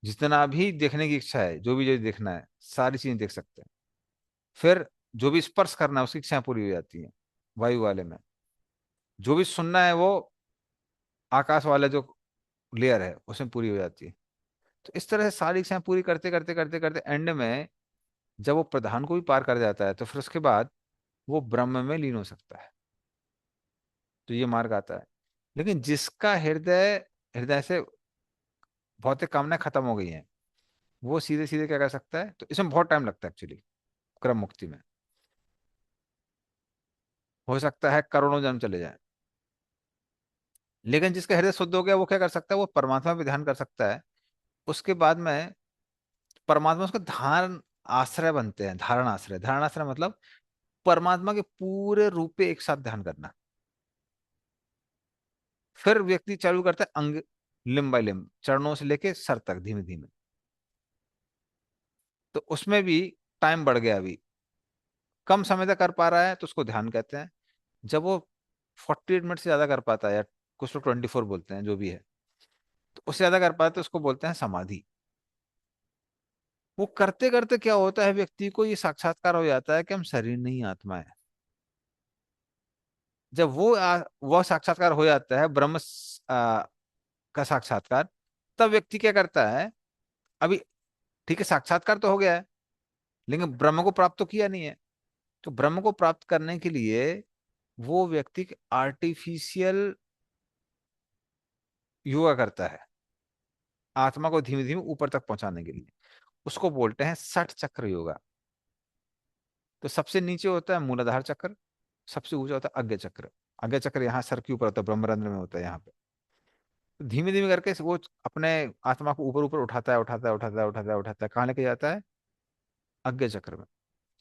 जितना भी देखने की इच्छा है, जो देखना है सारी चीजें देख सकते हैं। फिर जो भी स्पर्श करना है उसकी इच्छाएं पूरी हो जाती हैं, वायु वाले में। जो भी सुनना है वो आकाश वाला जो लेयर है उसमें पूरी हो जाती है। तो इस तरह से सारी इच्छाएं पूरी करते करते करते करते एंड में जब वो प्रधान को भी पार कर जाता है तो फिर उसके बाद वो ब्रह्म में लीन हो सकता है। तो ये मार्ग आता है। लेकिन जिसका हृदय हृदय से भौतिक कामनाएं खत्म हो गई हैं, वो सीधे सीधे क्या कर सकता है? तो इसमें बहुत टाइम लगता है एक्चुअली, क्रम मुक्ति में। हो सकता है करोड़ों जन्म चले जाए। लेकिन जिसका हृदय शुद्ध हो गया वो क्या कर सकता है? वो परमात्मा पे ध्यान कर सकता है। उसके बाद में परमात्मा उसका धारण आश्रय बनते हैं। धारण आश्रय, धारण आश्रय मतलब परमात्मा के पूरे रूप पे एक साथ ध्यान करना। फिर व्यक्ति चालू करता है अंग, लिम्ब बाय लिम्ब, चरणों से लेके सर तक धीमे धीमे। तो उसमें भी टाइम बढ़ गया। अभी कम समय तक कर पा रहा है तो उसको ध्यान कहते हैं। जब वो 48 मिनट से ज्यादा कर पाता है, या कुछ लोग 24 बोलते हैं, जो भी है, तो उससे ज्यादा कर पाता है तो उसको बोलते हैं समाधि। वो करते करते क्या होता है, व्यक्ति को ये साक्षात्कार हो जाता है कि हम शरीर नहीं आत्मा है। जब वह साक्षात्कार हो जाता है, का साक्षात्कार, तब व्यक्ति क्या करता है, अभी ठीक है साक्षात्कार तो हो गया है, लेकिन ब्रह्म को प्राप्त तो किया नहीं है। तो ब्रह्म को प्राप्त करने के लिए वो व्यक्ति आर्टिफिशियल योगा करता है, आत्मा को धीमे धीमे ऊपर तक पहुंचाने के लिए। उसको बोलते हैं 60 चक्र योगा। तो सबसे नीचे होता है मूलाधार चक्र, सबसे ऊंचा होता है अग्ञ चक्र। अग्ञ चक्र यहाँ सर के ऊपर होता है, ब्रह्मरंध्र में होता है यहाँ पे। तो धीमे धीमे करके वो अपने आत्मा को ऊपर ऊपर उठाता है, उठाता है, उठाता है, उठाता है, उठाता है, कहाँ लेके जाता है, अग्ञ चक्र में।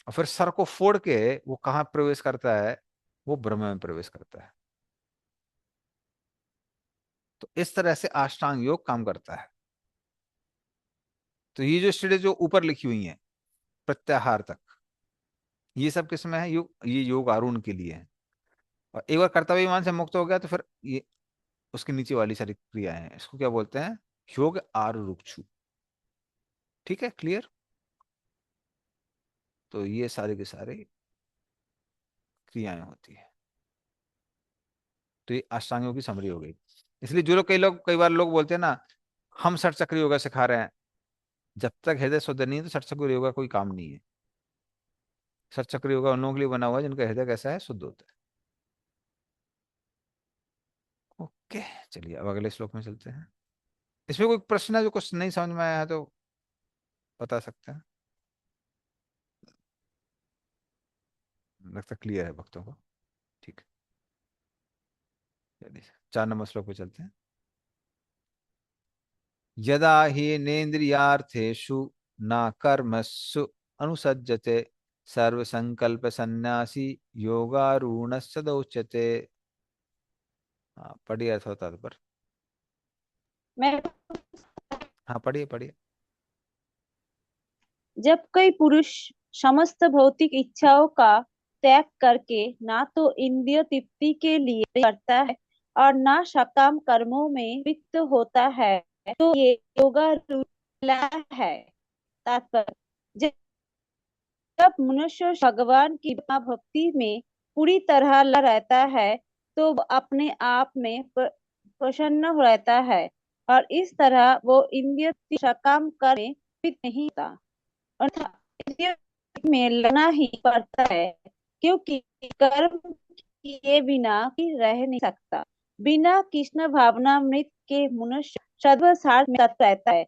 और फिर सर को फोड़ के वो कहाँ प्रवेश करता है, वो ब्रह्म में प्रवेश करता है। तो इस तरह से अष्टांग योग काम करता है। तो ये जो स्टेज जो ऊपर लिखी हुई है प्रत्याहार तक, ये सब किसमें है, ये योग आरूढ़ के लिए है। और एक बार कर्तव्य मान से मुक्त हो गया तो फिर ये उसके नीचे वाली सारी क्रियाएं हैं, इसको क्या बोलते हैं, योग आरूढ़। ठीक है, क्लियर। तो ये सारे के सारे क्रियाएं होती है। तो ये अष्टांगों की समरी हो गई। इसलिए जो लोग कई बार लोग बोलते हैं ना, हम षट चक्र योगा सिखा रहे हैं, जब तक हृदय शुद्ध नहीं है तो षट चक्र योगा कोई काम नहीं है। षट चक्र योगा उन लोगों के लिए बना हुआ है जिनका हृदय कैसा है, शुद्ध होता है। ओके, चलिए अब अगले श्लोक में चलते हैं। इसमें कोई प्रश्न है जो कुछ नहीं समझ में आया है तो बता सकते हैं। लगता क्लियर है भक्तों को। ठीक है, चलिए 4 नंबर श्लोक पे चलते हैं। यदा हि नेन्द्रियार्थेषु न कर्मसु अनुसज्जते सर्वसंकल्प सन्यासी योगारूढ़स्य उच्यते। हाँ पढ़िए अर्थ होता था पर। मैं हाँ पढ़िए पढ़िए। जब कोई पुरुष समस्त भौतिक इच्छाओं का त्याग करके ना तो इंद्रिय तृप्ति के लिए करता है और ना सकाम कर्मों में लिप्त होता है, तो ये योगारूढ़ है। तात्पर्य, जब मनुष्य भगवान की भक्ति में पूरी तरह लगा रहता है तो वो अपने आप में प्रसन्न रहता है और इस तरह वो इंद्रिय सकाम कर्म में लिप्त नहीं होता। अर्थात इंद्रिय में लगना ही पड़ता है, क्योंकि कर्म किए बिना ही रह नहीं सकता। बिना कृष्ण भावनामृत के मनुष्य सर्वसार में तत्पर रहता है,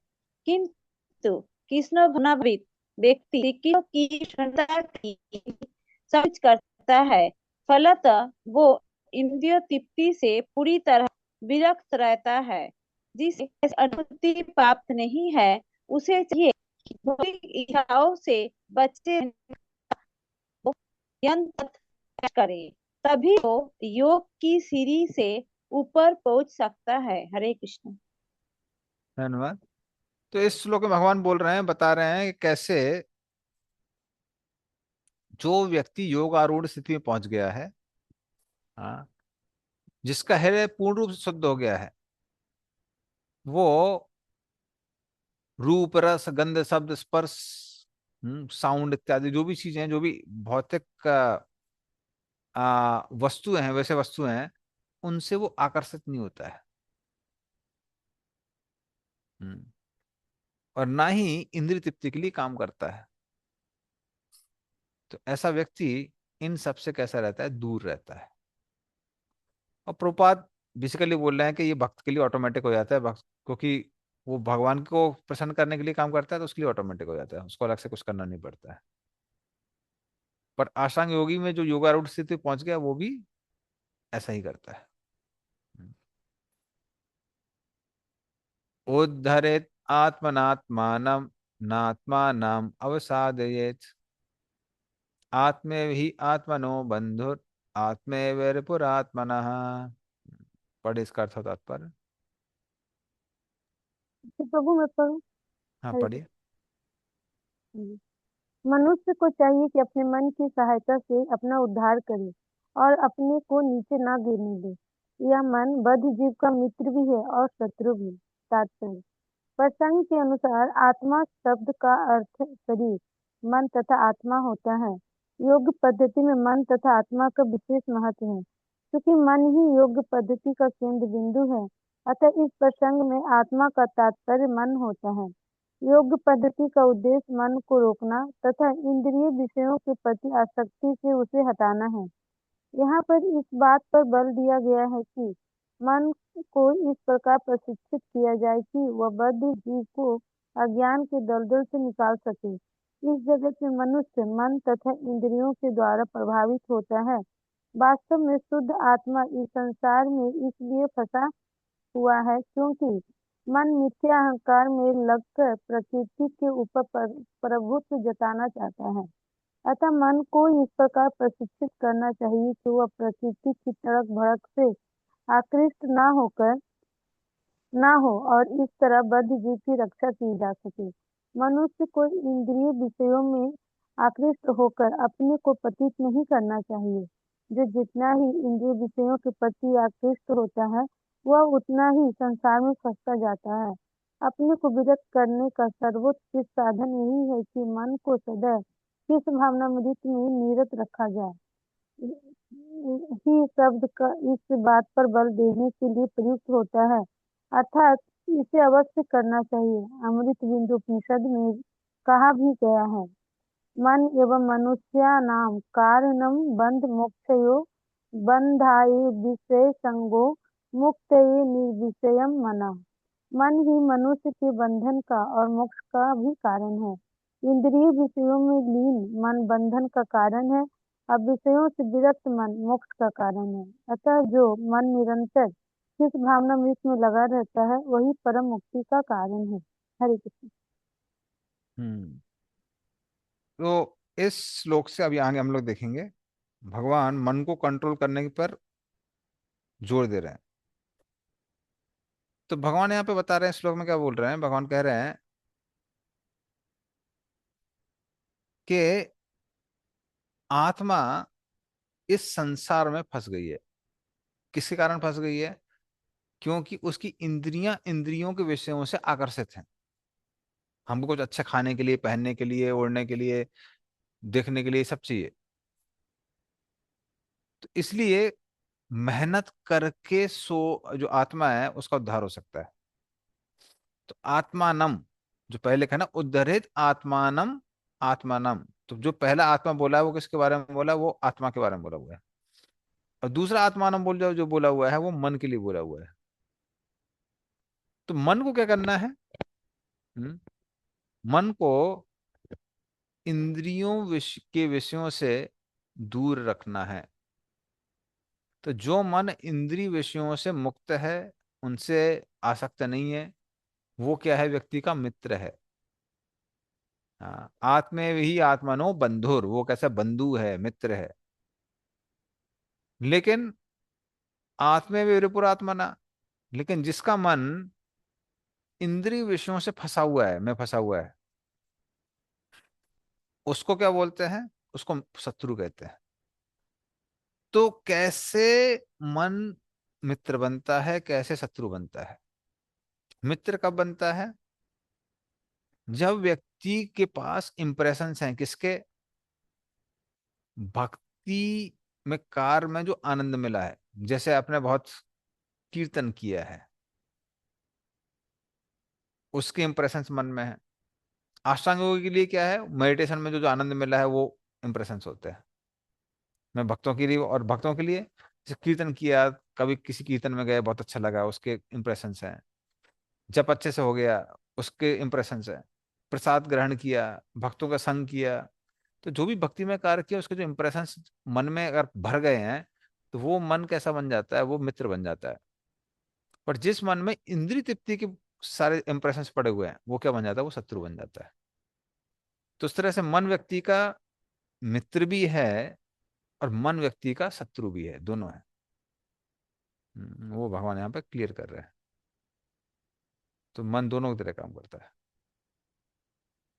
किंतु कृष्ण भावनामृत व्यक्ति सिक्कियों की क्षमता की समझ करता है। फलतः वो इंद्रिय तृप्ति से पूरी तरह विरक्त रहता है। जिसे अनुभूति प्राप्त नहीं है, उसे चाहिए कि भौतिक इच्छाओं से बचे यंत्र करे, तभी वो योग की सीढ़ी से ऊपर पहुंच सकता है। हरे कृष्ण। धन्यवाद। तो इस श्लोक में भगवान बोल रहे हैं, बता रहे हैं कि कैसे जो व्यक्ति योग आरूढ़ स्थिति में पहुंच गया है, हाँ, जिसका हृदय पूर्ण रूप से शुद्ध हो गया है, वो रूप रस गंध शब्द स्पर्श साउंड इत्यादि जो भी चीजें हैं, जो भी भौतिक वस्तु हैं, वैसे वस्तु हैं, उनसे वो आकर्षित नहीं होता है। हम्म, और ना ही इंद्रिय तृप्ति के लिए काम करता है। तो ऐसा व्यक्ति इन सब से कैसा रहता है, दूर रहता है। और प्रभुपाद बेसिकली बोल रहे हैं कि ये भक्त के लिए ऑटोमेटिक हो जाता है, भक्त क्योंकि वो भगवान को प्रसन्न करने के लिए काम करता है तो उसके लिए ऑटोमेटिक हो जाता है, उसको अलग से कुछ करना नहीं पड़ता है। पर अष्टांग योगी में जो योगारूढ़ स्थिति पहुंच गया वो भी ऐसा ही करता है। उद्धरेत आत्मनात्मानं नात्मानं अवसादयेत् आत्मेव हि आत्मनो बंधुर आत्मेवैरपुरात्मनः। पढ़ इसका अर्थ तात्पर्य। तो प्रभु मैं पढ़ूं? हाँ हरे पढ़िए। कृष्ण। मनुष्य को चाहिए कि अपने मन की सहायता से अपना उद्धार करे और अपने को नीचे ना गिरने दे। यह मन बद्ध जीव का मित्र भी है और शत्रु भी। तात्पर्य, प्रसंग के अनुसार आत्मा शब्द का अर्थ शरीर, मन तथा आत्मा होता है। योग पद्धति में मन तथा आत्मा का विशेष महत्व है, क्योंकि मन ही योग पद्धति का केंद्र बिंदु है, अतः इस प्रसंग में आत्मा का तात्पर्य मन होता है। योग पद्धति का उद्देश्य मन को रोकना तथा इंद्रिय विषयों के प्रति आसक्ति से उसे हटाना है। यहाँ पर इस बात पर बल दिया गया है कि मन को इस प्रकार प्रशिक्षित किया जाए कि वह बद्ध जीव को अज्ञान के दलदल से निकाल सके। इस जगत में मनुष्य मन तथा इंद्रियों के द्वारा प्रभावित होता है। वास्तव में शुद्ध आत्मा इस संसार में इसलिए फंसा हुआ है क्योंकि मन मिथ्या अहंकार में लगकर प्रकृति के ऊपर प्रभुत्व जताना चाहता है। अतः मन को इस प्रकार प्रशिक्षित करना चाहिए कि वह प्रकृति की तड़क भड़क से आकृष्ट ना हो और इस तरह बद्ध जीव की रक्षा की जा सके। मनुष्य को इंद्रिय विषयों में आकृष्ट होकर अपने को पतित नहीं करना चाहिए। जो जितना ही इंद्रिय विषयों के प्रति आकृष्ट होता है वह उतना ही संसार में फंसता जाता है। अपने को विरक्त करने का सर्वोच्च साधन यही है कि मन को सदैव किस भावनामृत में निरत रखा जाए। ही शब्द का इस बात पर बल देने के लिए प्रयुक्त होता है, अर्थात इसे अवश्य करना चाहिए। अमृत बिंदु उपनिषद में कहा भी गया है, मन एवं मनुष्यानाम कारणम बंध मोक्षयो बंधाय विषय संगो मुक्तये निर्विषयम मना। मन ही मनुष्य के बंधन का और मोक्ष का भी कारण है। इंद्रिय विषयों में लीन मन बंधन का कारण है, अब विषयों से विरक्त मन मोक्ष का कारण है। अतः जो मन निरंतर जिस भावना में इसमें लगा रहता है वही परम मुक्ति का कारण है। हरे कृष्ण। तो इस श्लोक से अभी आगे हम लोग देखेंगे भगवान मन को कंट्रोल करने पर जोर दे रहे हैं। तो भगवान यहाँ पे बता रहे हैं, श्लोक में क्या बोल रहे हैं, भगवान कह रहे हैं कि आत्मा इस संसार में फंस गई है। किसके कारण फंस गई है? क्योंकि उसकी इंद्रियां इंद्रियों के विषयों से आकर्षित हैं। हमको कुछ अच्छा खाने के लिए, पहनने के लिए, ओढ़ने के लिए, देखने के लिए सब चाहिए। तो इसलिए मेहनत करके जो आत्मा है उसका उद्धार हो सकता है। तो आत्मानम जो पहले लिखा है ना, उद्धरित आत्मानम आत्मानम, तो जो पहला आत्मा बोला है वो किसके बारे में बोला है? वो आत्मा के बारे में बोला हुआ है। और दूसरा आत्मानम बोल जाओ जो बोला हुआ है वो मन के लिए बोला हुआ है। तो मन को क्या करना है? हम्म? मन को इंद्रियों के विषयों से दूर रखना है। तो जो मन इंद्रिय विषयों से मुक्त है, उनसे आसक्त नहीं है, वो क्या है? व्यक्ति का मित्र है। हाँ, आत्मे ही आत्मनो बंधुर, वो कैसा बंधु है, मित्र है। लेकिन आत्मे विपुर आत्मना, लेकिन जिसका मन इंद्रिय विषयों से फंसा हुआ है, में फंसा हुआ है, उसको क्या बोलते हैं? उसको शत्रु कहते हैं। तो कैसे मन मित्र बनता है, कैसे शत्रु बनता है? मित्र कब बनता है? जब व्यक्ति के पास इंप्रेशंस हैं, किसके? भक्ति में, कार में जो आनंद मिला है, जैसे आपने बहुत कीर्तन किया है, उसके इंप्रेशंस मन में है। अष्टांग योग के लिए क्या है? मेडिटेशन में जो जो आनंद मिला है वो इंप्रेशंस होते हैं। मैं भक्तों के लिए, और भक्तों के लिए जैसे कीर्तन किया, कभी किसी कीर्तन में गए, बहुत अच्छा लगा, उसके इंप्रेशंस हैं। जप अच्छे से हो गया, उसके इंप्रेशंस हैं। प्रसाद ग्रहण किया, भक्तों का संग किया, तो जो भी भक्ति में कार्य किया उसके जो इंप्रेशंस मन में अगर भर गए हैं, तो वो मन कैसा बन जाता है? वो मित्र बन जाता है। पर जिस मन में इंद्रिय तृप्ति के सारे इंप्रेशंस पड़े हुए हैं, वो क्या बन जाता है? वो शत्रु बन जाता है। तो इस तरह से मन व्यक्ति का मित्र भी है और मन व्यक्ति का शत्रु भी है, दोनों है। वो भगवान यहाँ पे क्लियर कर रहे हैं। तो मन दोनों की तरह काम करता है।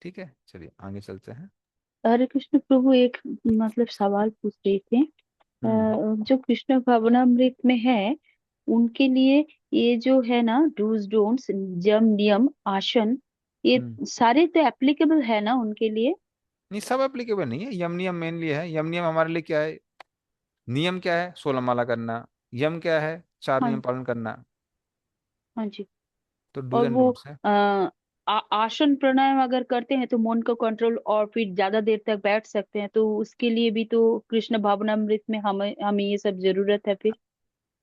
ठीक है, चलिए आगे चलते हैं। हरे कृष्ण प्रभु, एक मतलब सवाल पूछ रहे थे। जो कृष्ण भवनामृत में है उनके लिए ये जो है ना डूज डोंट्स, जम नियम आसन, ये सारे तो एप्लीकेबल है ना उनके लिए? नहीं, सब एप्लीकेबल नहीं है। यम नियम मेनली है। यम नियम हमारे लिए क्या है? नियम क्या है? 16 माला करना। यम क्या है? 4 हाँ नियम पालन करना। हाँ जी। तो डू और एंड वो डोंट्स है। आसन प्राणायाम अगर करते हैं तो मन को कंट्रोल, और फिर ज्यादा देर तक बैठ सकते हैं, तो उसके लिए भी तो कृष्ण भावनामृत में हमें हमें ये सब जरूरत है फिर।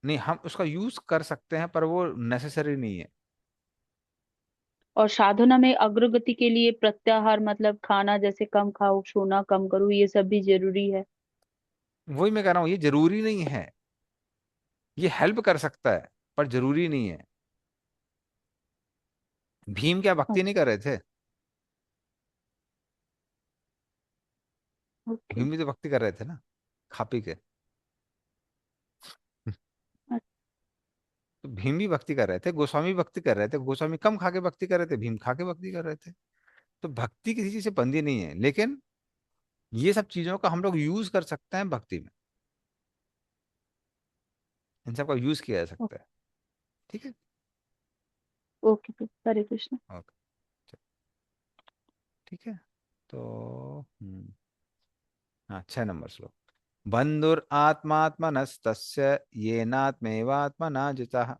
नहीं, हम उसका यूज कर सकते हैं पर वो नेसेसरी नहीं है। और साधना में अग्रगति के लिए प्रत्याहार मतलब खाना जैसे कम खाओ, सोना कम करो, ये सब भी जरूरी है। वही मैं कह रहा हूँ, ये जरूरी नहीं है। ये हेल्प कर सकता है पर जरूरी नहीं है। भीम क्या भक्ति नहीं कर रहे थे? ओके। भीम भी तो भक्ति कर रहे थे ना, खा पी के। तो भीम भी भक्ति कर रहे थे, गोस्वामी भक्ति कर रहे थे। गोस्वामी कम खा के भक्ति कर रहे थे, भीम खा के भक्ति कर रहे थे। तो भक्ति किसी चीज से बंधी नहीं है, लेकिन ये सब चीजों का हम लोग यूज कर सकते हैं भक्ति में। इन सब का यूज किया जा सकता है। ठीक है। ओके फिर, हरे कृष्ण। ओके। ठीक है। तो हाँ, 6 नंबर श्लोक। बंधुर आत्मात्मनस्तस्य येनात्मेवात्मना जितः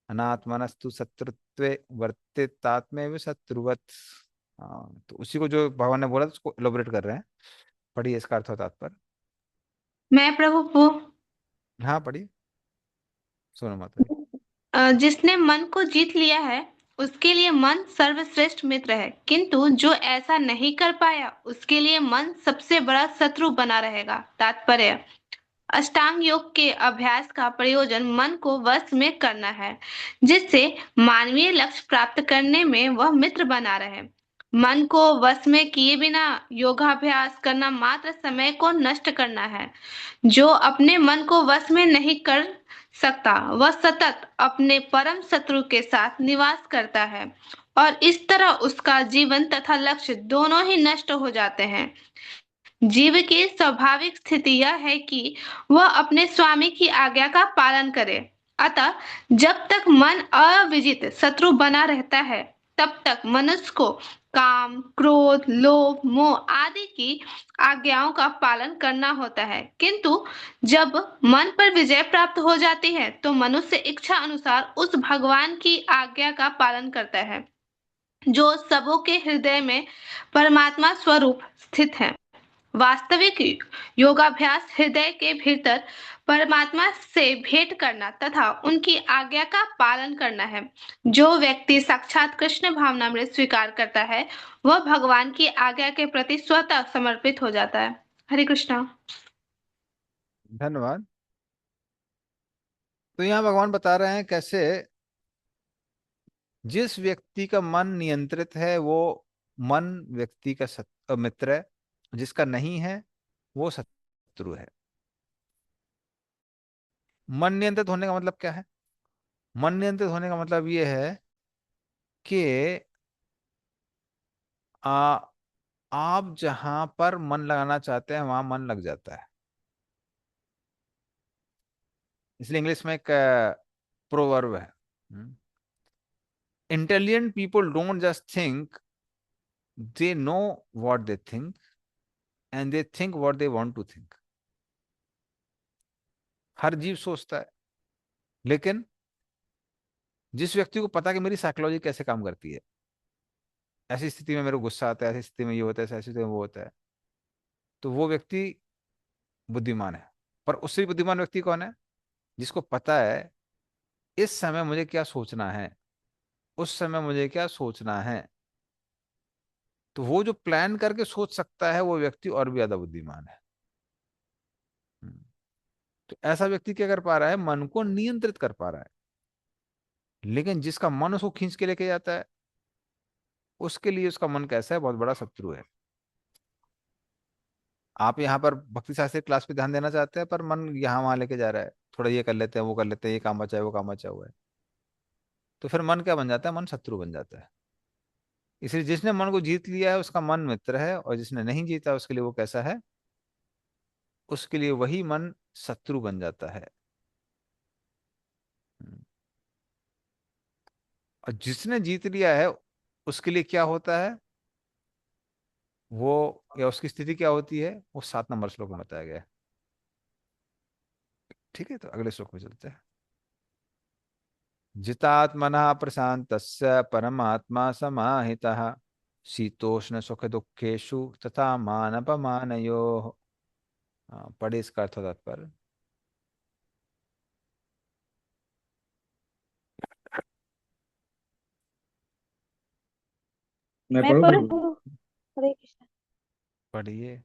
अनात्मनस्तु शत्रुत्वे वर्तितात्मेव शत्रुवत्। हाँ, तो उसी को जो भगवान ने बोला था उसको एलोबरेट कर रहे हैं। पढ़िए इसका अर्थ और तात्पर्य। मैं प्रभु वो हाँ पढ़िए, सोना माता जी। जिसने मन को जीत लिया है उसके लिए मन सर्वश्रेष्ठ मित्र है, किंतु जो ऐसा नहीं कर पाया उसके लिए मन सबसे बड़ा शत्रु बना रहेगा। तात्पर्य: अष्टांग योग के अभ्यास का प्रयोजन मन को वश में करना है, जिससे मानवीय लक्ष्य प्राप्त करने में वह मित्र बना रहे। मन को वश में किए बिना योगाभ्यास करना मात्र समय को नष्ट करना है। जो अपने मन को वश में नहीं कर सकता वह सतत अपने परम शत्रु के साथ निवास करता है, और इस तरह उसका जीवन तथा लक्ष्य दोनों ही नष्ट हो जाते हैं। जीव की स्वाभाविक स्थिति यह है कि वह अपने स्वामी की आज्ञा का पालन करे। अतः जब तक मन अविजित शत्रु बना रहता है, तब तक मनुष्य को काम, क्रोध, लोभ, मोह आदि की आज्ञाओं का पालन करना होता है। किंतु जब मन पर विजय प्राप्त हो जाती है, तो मनुष्य इच्छा अनुसार उस भगवान की आज्ञा का पालन करता है, जो सबों के हृदय में परमात्मा स्वरूप स्थित है। वास्तविक योगाभ्यास हृदय के भीतर परमात्मा से भेंट करना तथा उनकी आज्ञा का पालन करना है। जो व्यक्ति साक्षात कृष्ण भावनामृत स्वीकार करता है, वह भगवान की आज्ञा के प्रति स्वतः समर्पित हो जाता है। हरे कृष्णा। धन्यवाद। तो यहाँ भगवान बता रहे हैं कैसे जिस व्यक्ति का मन नियंत्रित है वो मन व्यक्ति का मित्र है, जिसका नहीं है वो शत्रु है। मन नियंत्रित होने का मतलब क्या है? मन नियंत्रित होने का मतलब ये है कि आ, आप जहां पर मन लगाना चाहते हैं वहां मन लग जाता है। इसलिए इंग्लिश में एक प्रोवर्ब है, intelligent people don't just think, they know what they think and they think what they want to think. हर जीव सोचता है, लेकिन जिस व्यक्ति को पता है कि मेरी साइकोलॉजी कैसे काम करती है, ऐसी स्थिति में मेरे को गुस्सा आता है, ऐसी स्थिति में ये होता है, ऐसी स्थिति में वो होता है, तो वो व्यक्ति बुद्धिमान है। पर उससे भी बुद्धिमान व्यक्ति कौन है? जिसको पता है इस समय मुझे क्या सोचना है, उस समय मुझे क्या सोचना है। तो वो जो प्लान करके सोच सकता है वो व्यक्ति और भी ज्यादा बुद्धिमान है। हम्म। तो ऐसा व्यक्ति क्या कर पा रहा है? मन को नियंत्रित कर पा रहा है। लेकिन जिसका मन उसको खींच के लेके जाता है, उसके लिए उसका मन कैसा है? बहुत बड़ा शत्रु है। आप यहाँ पर भक्ति शास्त्री क्लास पे ध्यान देना चाहते हैं पर मन यहाँ वहां लेके जा रहा है, थोड़ा ये कर लेते हैं, वो कर लेते हैं, ये काम बचा है, वो काम बचा हुआ है। तो फिर मन क्या बन जाता है? मन शत्रु बन जाता है। इसलिए जिसने मन को जीत लिया है उसका मन मित्र है, और जिसने नहीं जीता उसके लिए वो कैसा है? उसके लिए वही मन शत्रु बन जाता है। हम्म। और जिसने जीत लिया है उसके लिए क्या होता है वो, या उसकी स्थिति क्या होती है, वो 7 नंबर श्लोक में बताया गया है। ठीक है, तो अगले श्लोक में चलते हैं। जितात्मनः प्रशान्तस्य परमात्मा समाहितः शीतोष्ण सुख दुखेषु तथा मानपमानयोः। पढ़े इसका अर्थ तात्पर्य। मैं मैं पढ़ूं पढ़ूं? प्रभु? हरे कृष्ण। पढ़िए।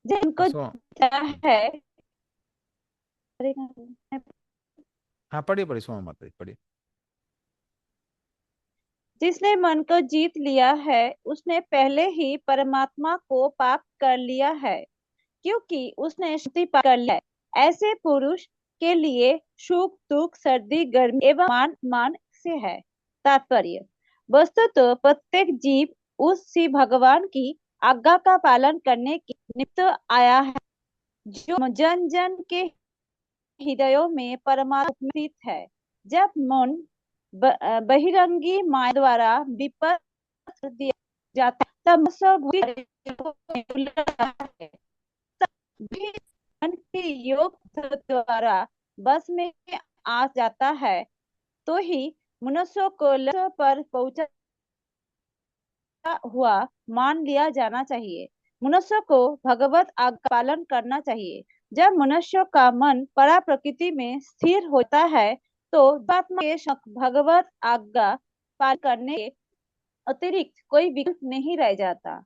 जिनको असो जीता है, हरे कृष्ण। हाँ पढ़िए पढ़िए, सोमा माता जी पढ़िए। जिसने मन को जीत लिया है उसने पहले ही परमात्मा को प्राप्त कर लिया है, क्योंकि उसने शांति पा कर लिया है। ऐसे पुरुष के लिए सुख दुख सर्दी गर्मी एवं मान मान से है। तात्पर्य: वस्तुतः प्रत्येक जीव उस श्री भगवान की आज्ञा का पालन करने के निमित्त आया है, जो जन जन के हृदयों में परमात्मा स्थित है। जब मन बहिरंगी माया द्वारा विपद दिया जाता है, तब सब बुद्धि में उलझता है। भी मन के योग द्वारा बस में आ जाता है, तो ही मनुष्य को लक्ष्य पर पहुंचा हुआ मान लिया जाना चाहिए। मनुष्य को भगवत आज्ञा का पालन करना चाहिए। जब मनुष्य का मन परा प्रकृति में स्थिर होता है, तो आत्मा के भगवत आज्ञा पालन करने के अतिरिक्त कोई विकल्प नहीं रह जाता।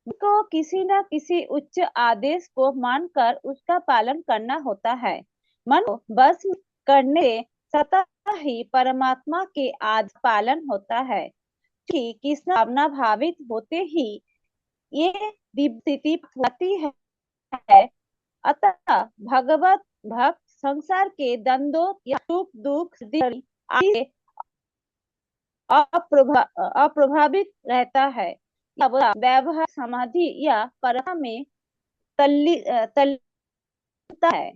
को किसी न किसी उच्च आदेश को मानकर उसका पालन करना होता है। मन को बस करने से स्वतः ही परमात्मा के आदेश पालन होता है, कि कृष्ण भावना भावित होते ही ये स्थिति होती है। अतः भगवत भक्त संसार के द्वंद्वों या सुख दुख आदि से अप्रभावित रहता है। व्यवहार समाधि या परमा में तल्लीनता है।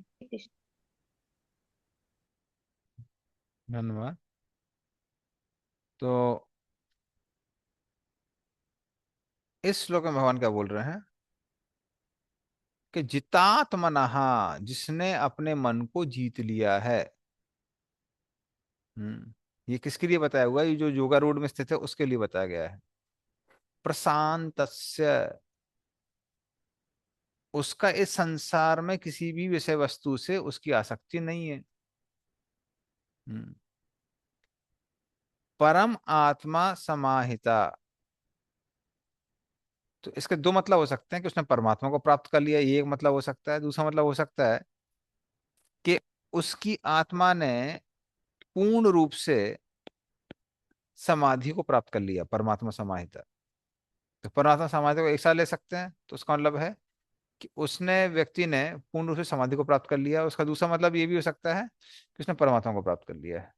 धन्यवाद। तो इस श्लोक में भगवान क्या बोल रहे हैं कि जितात्मनः, जिसने अपने मन को जीत लिया है। ये किसके लिए बताया हुआ है? ये जो योगा रोड में स्थित है उसके लिए बताया गया है। प्रशांतस्य, उसका इस संसार में किसी भी विषय वस्तु से उसकी आसक्ति नहीं है। परम आत्मा समाहिता, तो इसके दो मतलब हो सकते हैं कि उसने परमात्मा को प्राप्त कर लिया, ये एक मतलब हो सकता है। दूसरा मतलब हो सकता है कि उसकी आत्मा ने पूर्ण रूप से समाधि को प्राप्त कर लिया, परमात्मा समाहिता। तो परमात्मा समाधि को एक साथ ले सकते हैं, तो उसका मतलब है कि उसने, व्यक्ति ने पूर्ण रूप से समाधि को प्राप्त कर लिया। उसका दूसरा मतलब ये भी हो सकता है कि उसने परमात्मा को प्राप्त कर लिया है।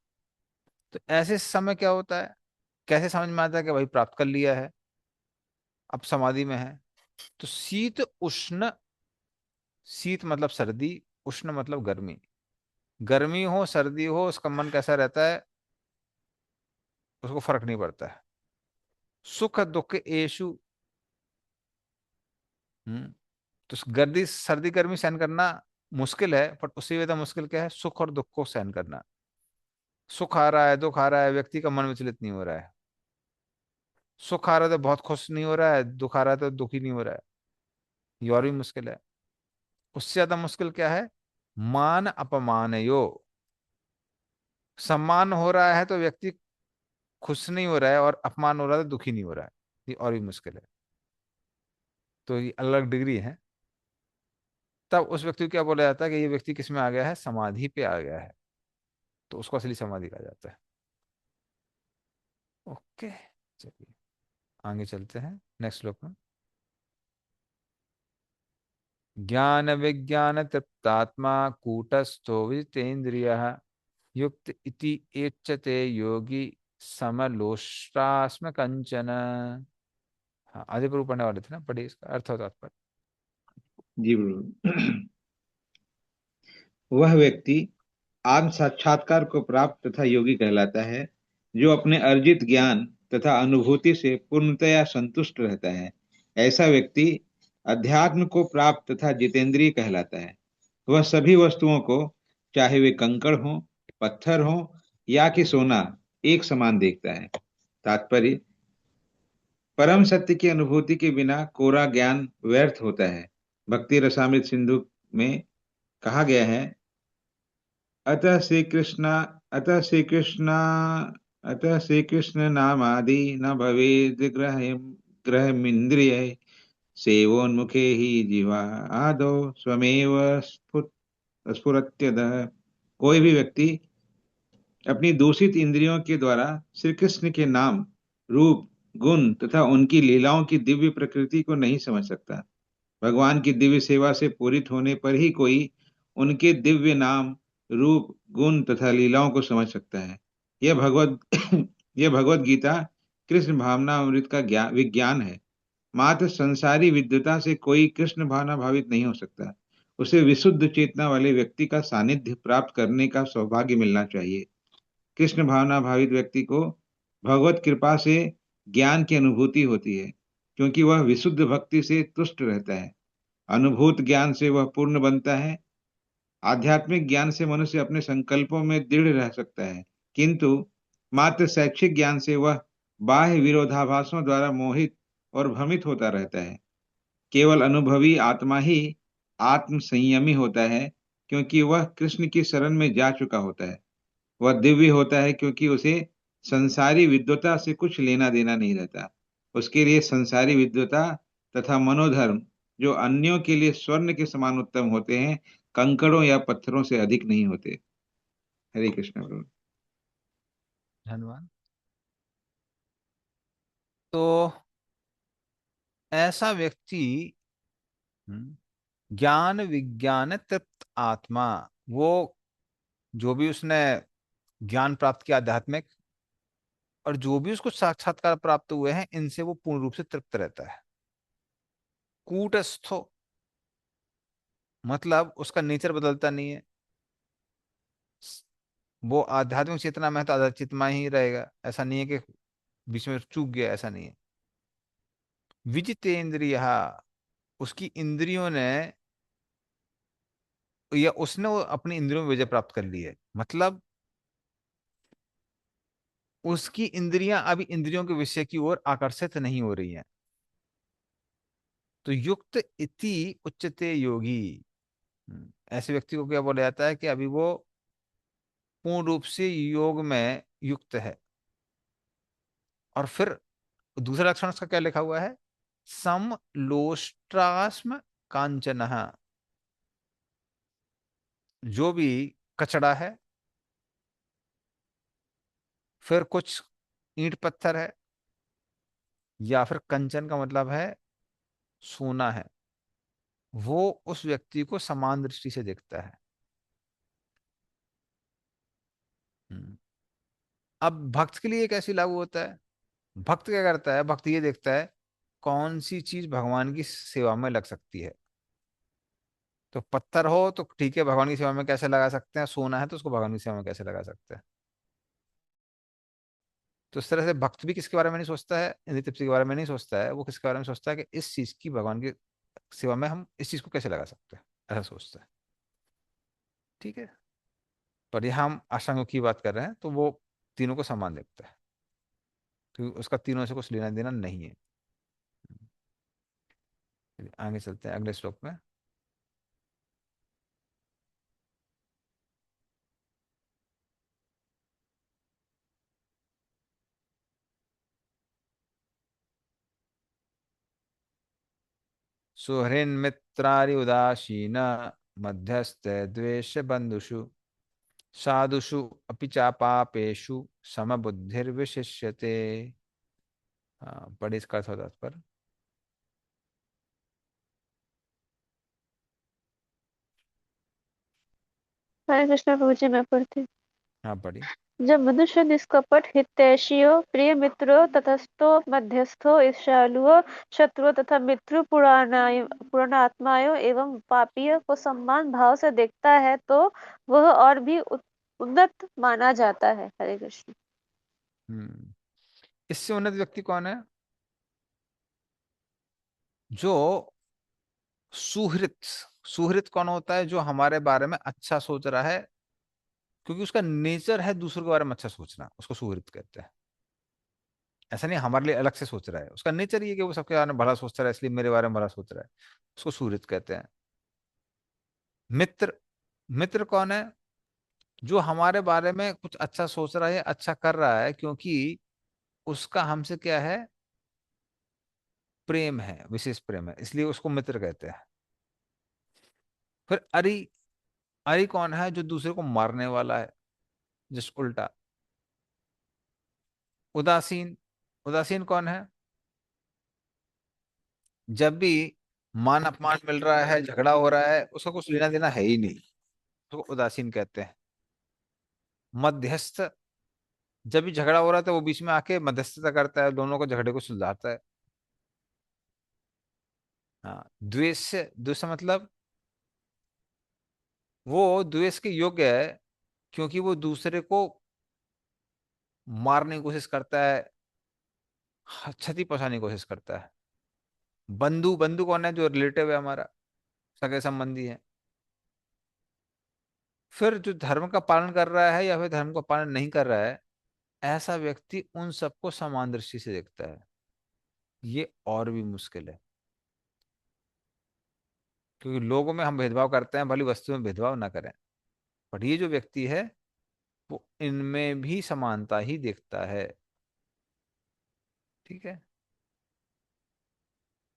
तो ऐसे समय क्या होता है, कैसे समझ में आता है कि भाई प्राप्त कर लिया है, अब समाधि में है? तो शीत उष्ण, शीत मतलब सर्दी, उष्ण मतलब गर्मी। गर्मी हो सर्दी हो उसका मन कैसा रहता है, उसको फर्क नहीं पड़ता है। सुख दुख एशु, हम्म तो गर्दी सर्दी गर्मी सहन करना मुश्किल है, पर उससे ज्यादा मुश्किल क्या है, सुख और दुख को सहन करना। सुख आ रहा है दुख आ रहा है, व्यक्ति का मन विचलित नहीं हो रहा है। सुख आ रहा है तो बहुत खुश नहीं हो रहा है, दुख आ रहा है तो दुखी नहीं हो रहा है। ये और भी मुश्किल है। उससे ज्यादा मुश्किल क्या है, मान अपमान यो, सम्मान हो रहा है तो व्यक्ति खुश नहीं हो रहा है, और अपमान हो रहा है तो दुखी नहीं हो रहा है। ये और भी मुश्किल है। तो ये अलग डिग्री है। तब उस व्यक्ति को क्या बोला जाता है कि ये व्यक्ति किस में आ गया है, समाधि पे आ गया है। तो उसको असली समाधि कहा जाता है। ओके, चलिए आगे चलते हैं नेक्स्ट श्लोक में। ज्ञान विज्ञान तृप्तात्मा कूटस्थो विजितेन्द्रियः युक्त इति एच्यते योगी समलोष्टास्म कंचन। हाँ आदि पर पढ़ने वाले थे ना, पढ़िए इसका अर्थ और तात्पर्य। जी प्रभु। वह व्यक्ति आत्म साक्षात्कार को प्राप्त तथा योगी कहलाता है, जो अपने अर्जित ज्ञान तथा अनुभूति से पूर्णतया संतुष्ट रहता है ऐसा व्यक्ति अध्यात्म को प्राप्त तथा जितेंद्रिय कहलाता है। वह सभी वस्तुओं को, चाहे वे कंकड़ हों, पत्थर हों या कि सोना, एक समान देखता है। तात्पर्य, परम सत्य की अनुभूति के बिना कोरा ज्ञान व्यर्थ होता है। भक्ति रसामृत सिंधु में कहा गया है, अतः श्री कृष्ण अतः श्री कृष्ण अतः श्री कृष्ण नामादि न भवेद ग्रहमिंद्रिय सेवोन्मुखे ही जीवा आदौ स्वमेव स्फुरत्यतः। कोई भी व्यक्ति अपनी दूषित इंद्रियों के द्वारा श्री कृष्ण के नाम, रूप, गुण तथा उनकी लीलाओं की दिव्य प्रकृति को नहीं समझ सकता। भगवान की दिव्य सेवा से पूरित होने पर ही कोई उनके दिव्य नाम, रूप, गुण तथा लीलाओं को समझ सकता है। यह भगवत यह भगवत गीता कृष्ण भावना अमृत का विज्ञान है। मात्र संसारी विद्वता से कोई कृष्ण भावना भावित नहीं हो सकता। उसे विशुद्ध चेतना वाले व्यक्ति का सानिध्य प्राप्त करने का सौभाग्य मिलना चाहिए। कृष्ण भावना भावित व्यक्ति को भगवत कृपा से ज्ञान की अनुभूति होती है, क्योंकि वह विशुद्ध भक्ति से तुष्ट रहता है। अनुभूत ज्ञान से वह पूर्ण बनता है। आध्यात्मिक ज्ञान से मनुष्य अपने संकल्पों में दृढ़ रह सकता है, किंतु मात्र शैक्षिक ज्ञान से वह बाह्य विरोधाभासों द्वारा मोहित और भ्रमित होता रहता है। केवल अनुभवी आत्मा ही आत्म संयमी होता है, क्योंकि वह कृष्ण की शरण में जा चुका होता है। वह दिव्य होता है क्योंकि उसे संसारी विद्वता से कुछ लेना देना नहीं रहता। उसके लिए संसारी विद्वता तथा मनोधर्म, जो अन्यों के लिए स्वर्ण के समान उत्तम होते हैं, कंकड़ों या पत्थरों से अधिक नहीं होते। हरे कृष्ण प्रभु। धन्यवाद। तो ऐसा व्यक्ति ज्ञान विज्ञान तृप्त आत्मा, वो जो भी उसने ज्ञान प्राप्त किया आध्यात्मिक, और जो भी उसको साक्षात्कार प्राप्त हुए हैं, इनसे वो पूर्ण रूप से तृप्त रहता है। कूटस्थो मतलब उसका नेचर बदलता नहीं है। वो आध्यात्मिक चेतना में है तो आध्यात्मिक चेतना ही रहेगा, ऐसा नहीं है कि बीच में चूक गया, ऐसा नहीं है। विजितेंद्रिय, उसकी इंद्रियों ने या उसने वो अपनी इंद्रियों में विजय प्राप्त कर ली है, मतलब उसकी इंद्रियां अभी इंद्रियों के विषय की ओर आकर्षित नहीं हो रही हैं। तो युक्त इति उच्चते योगी। ऐसे व्यक्ति को क्या बोला जाता है कि अभी वो पूर्ण रूप से योग में युक्त है। और फिर दूसरा लक्षण उसका क्या लिखा हुआ है, समलोष्ट्रास्म कांचन, जो भी कचड़ा है, फिर कुछ ईंट पत्थर है, या फिर कंचन का मतलब है सोना है, वो उस व्यक्ति को समान दृष्टि से देखता है। हम्म। अब भक्त के लिए ये कैसे लागू होता है? भक्त क्या करता है? भक्त ये देखता है कौन सी चीज भगवान की सेवा में लग सकती है। तो पत्थर हो तो ठीक है, भगवान की सेवा में कैसे लगा सकते हैं, सोना है तो उसको भगवान की सेवा में कैसे लगा सकते हैं। तो इस तरह से भक्त भी किसके बारे में नहीं सोचता है, इंद्रिय तृप्ति के बारे में नहीं सोचता है, वो किसके बारे में सोचता है कि इस चीज की भगवान की सेवा में हम इस चीज को कैसे लगा सकते हैं, ऐसा सोचता है। ठीक है। पर यहाँ हम अष्टांगों की बात कर रहे हैं, तो वो तीनों को समान देखता है, क्योंकि उसका तीनों से कुछ लेना देना नहीं है। चलिए, आगे चलते हैं अगले श्लोक में। सुहृन्मित्रारि उदासीन मध्यस्थ द्वेष बंधुषु साधुषु अपि च पापेषु समबुद्धिर्विशिष्यते। हाँ, पढ़िए इसका अर्थ होता पर। हरे कृष्ण प्रभु जी, मैं पढ़ती हूँ। हाँ पढ़िए। जब मनुष्य निष्कपट हितैषियों, प्रिय मित्रों, तटस्थों, मध्यस्थों, ईर्ष्यालुओं, शत्रुओं तथा मित्र पुराणात्माओं एवं पापियों को सम्मान भाव से देखता है, तो वह और भी उन्नत माना जाता है। हरे कृष्ण। हम्म। इससे उन्नत व्यक्ति कौन है? जो सुहृत, सुहृत कौन होता है? जो हमारे बारे में अच्छा सोच रहा है, क्योंकि उसका नेचर है दूसरों के बारे में अच्छा सोचना, उसको सुहृत कहते हैं। ऐसा नहीं हमारे लिए अलग से सोच रहा है, उसका नेचर ये कि वो सबके बारे में भला सोचता है, इसलिए मेरे बारे में भला सोच रहा है, उसको सुहृत कहते हैं। मित्र, मित्र कौन है? जो हमारे बारे में कुछ अच्छा सोच रहा है, अच्छा कर रहा है, क्योंकि उसका हमसे क्या है? प्रेम है, विशेष प्रेम है, इसलिए उसको मित्र कहते हैं। फिर अरि, अरि कौन है? जो दूसरे को मारने वाला है, जस्ट उल्टा। उदासीन, उदासीन कौन है? जब भी मान अपमान मिल रहा है, झगड़ा हो रहा है, उसका कुछ लेना देना है ही नहीं, उसको उदासीन कहते हैं। मध्यस्थ, जब भी झगड़ा हो रहा था वो बीच में आके मध्यस्थता करता है, दोनों को झगड़े को सुलझाता है। हाँ। द्वेष, द्वेष मतलब वो द्वेष के योग्य है, क्योंकि वो दूसरे को मारने की कोशिश करता है, क्षति पहुंचाने की कोशिश करता है। बंधु, बंधु कौन है? जो रिलेटिव है हमारा, सगे संबंधी है। फिर जो धर्म का पालन कर रहा है या फिर धर्म का पालन नहीं कर रहा है, ऐसा व्यक्ति उन सबको समान दृष्टि से देखता है। ये और भी मुश्किल है, क्योंकि लोगों में हम भेदभाव करते हैं, भली वस्तु में भेदभाव ना करें, पर ये जो व्यक्ति है वो इनमें भी समानता ही देखता है। ठीक है।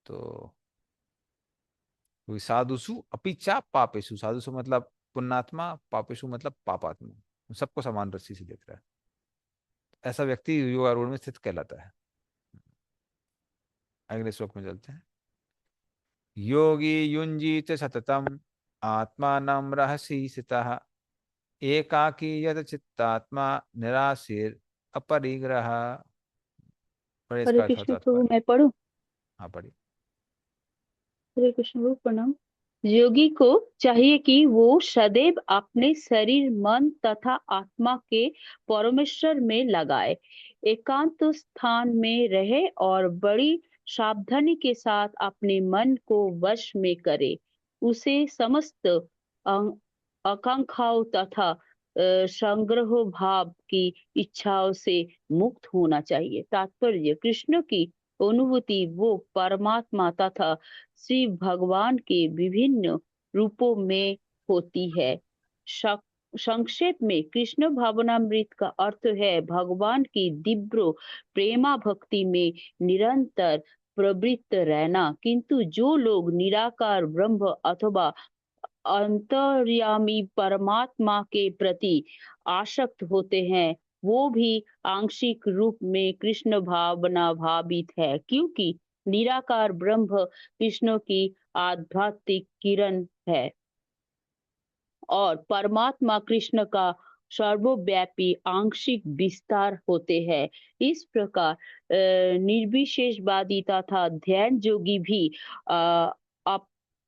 तो कोई साधुसु अपिचा पापेशु, साधुसु मतलब पुण्यात्मा, पापेशु मतलब पापात्मा, सबको समान दृष्टि से देख रहा है। ऐसा व्यक्ति योगारूढ़ में स्थित कहलाता है। अगले श्लोक में चलते हैं। योगी युंजीत सततम आत्मानं रहसि स्थितः एकाकी यत चित्तात्मा निराशीर अपरिग्रह। पढ़े हरे इसका अर्थ कृष्ण होता प्रभु, है। मैं पढ़ूं? हाँ पढ़िए। हरे कृष्ण प्रभु प्रणाम। योगी को चाहिए कि वो सदैव अपने शरीर, मन तथा आत्मा के परमेश्वर में लगाए, एकांत स्थान में रहे और बड़ी सावधानी के साथ अपने मन को वश में करे। उसे समस्त आकांक्षाओं तथा संग्रह भाव की इच्छाओं से मुक्त होना चाहिए। तात्पर्य, कृष्ण की अनुभूति वो परमात्मा तथा श्री भगवान के विभिन्न रूपों में होती है। संक्षेप में कृष्ण भावनामृत का अर्थ है भगवान की दिव्य प्रेमा भक्ति में निरंतर प्रवृत्त रहना। किंतु जो लोग निराकार ब्रह्म अथवा अंतर्यामी परमात्मा के प्रति आसक्त होते हैं, वो भी आंशिक रूप में कृष्ण भावना भावित है, क्योंकि निराकार ब्रह्म कृष्ण की आध्यात्मिक किरण है और परमात्मा कृष्ण का सर्वव्यापी आंशिक विस्तार होते हैं। इस प्रकार निर्विशेषवादी तथा ध्यान योगी भी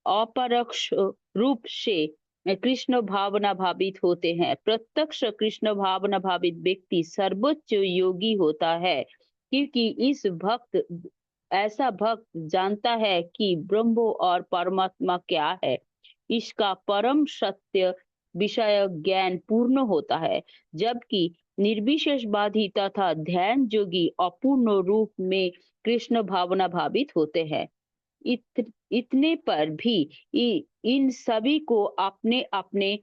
अपरोक्ष रूप से कृष्ण भावना भावित होते हैं। प्रत्यक्ष कृष्ण भावना भावित व्यक्ति सर्वोच्च योगी होता है, क्योंकि इस भक्त ऐसा भक्त जानता है कि ब्रह्म और परमात्मा क्या है, इसका परम सत्य विषय ज्ञान पूर्ण होता है। जबकि निर्विशेषवादी तथा ध्यान योगी अपूर्ण रूप में कृष्ण भावना भावित होते हैं। इतने पर भी इन सभी को अपने अपने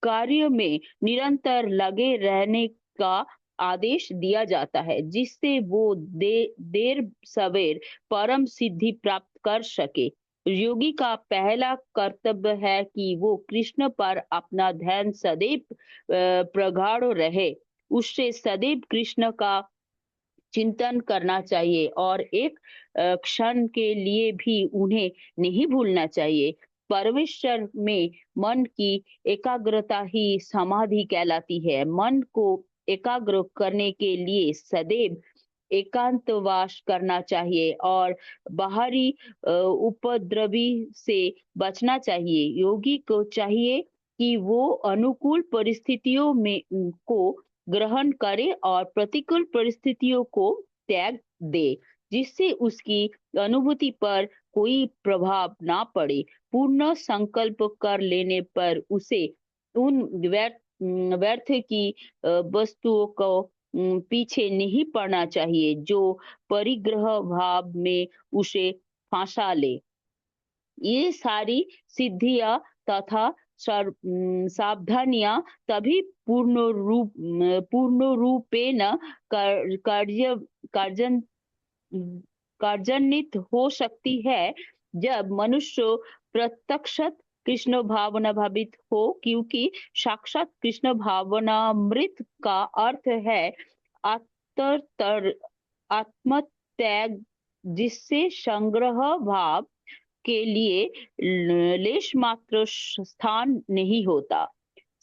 कार्य में निरंतर लगे रहने का आदेश दिया जाता है, जिससे वो देर सवेर परम सिद्धि प्राप्त कर सके। योगी का पहला कर्तव्य है कि वो कृष्ण पर अपना ध्यान सदैव प्रगाढ़ रहे। उससे सदैव कृष्ण का चिंतन करना चाहिए और एक क्षण के लिए भी उन्हें नहीं भूलना चाहिए। परमेश्वर में मन की एकाग्रता ही समाधि कहलाती है। मन को एकाग्र करने के लिए सदैव एकांतवास करना चाहिए और बाहरी उपद्रवी से बचना चाहिए। योगी को चाहिए कि वो अनुकूल परिस्थितियों में को ग्रहण करे और प्रतिकूल परिस्थितियों को त्याग दे। जिससे उसकी अनुभूति पर कोई प्रभाव ना पड़े। पूर्ण संकल्प कर लेने पर उसे उन व्यर्थ की वस्तुओं को पीछे नहीं पड़ना चाहिए जो परिग्रह भाव में उसे फांसा ले। ये सारी सिद्धियां तथा सावधानियां तभी पूर्ण रूपेण कार्य कार्जन कार्यान्वित हो सकती है जब मनुष्य प्रत्यक्ष कृष्ण भावना भावित हो, क्योंकि साक्षात कृष्ण भावनामृत का अर्थ है आत्मत्याग, जिससे संग्रह भाव के लिए लेश मात्र स्थान नहीं होता।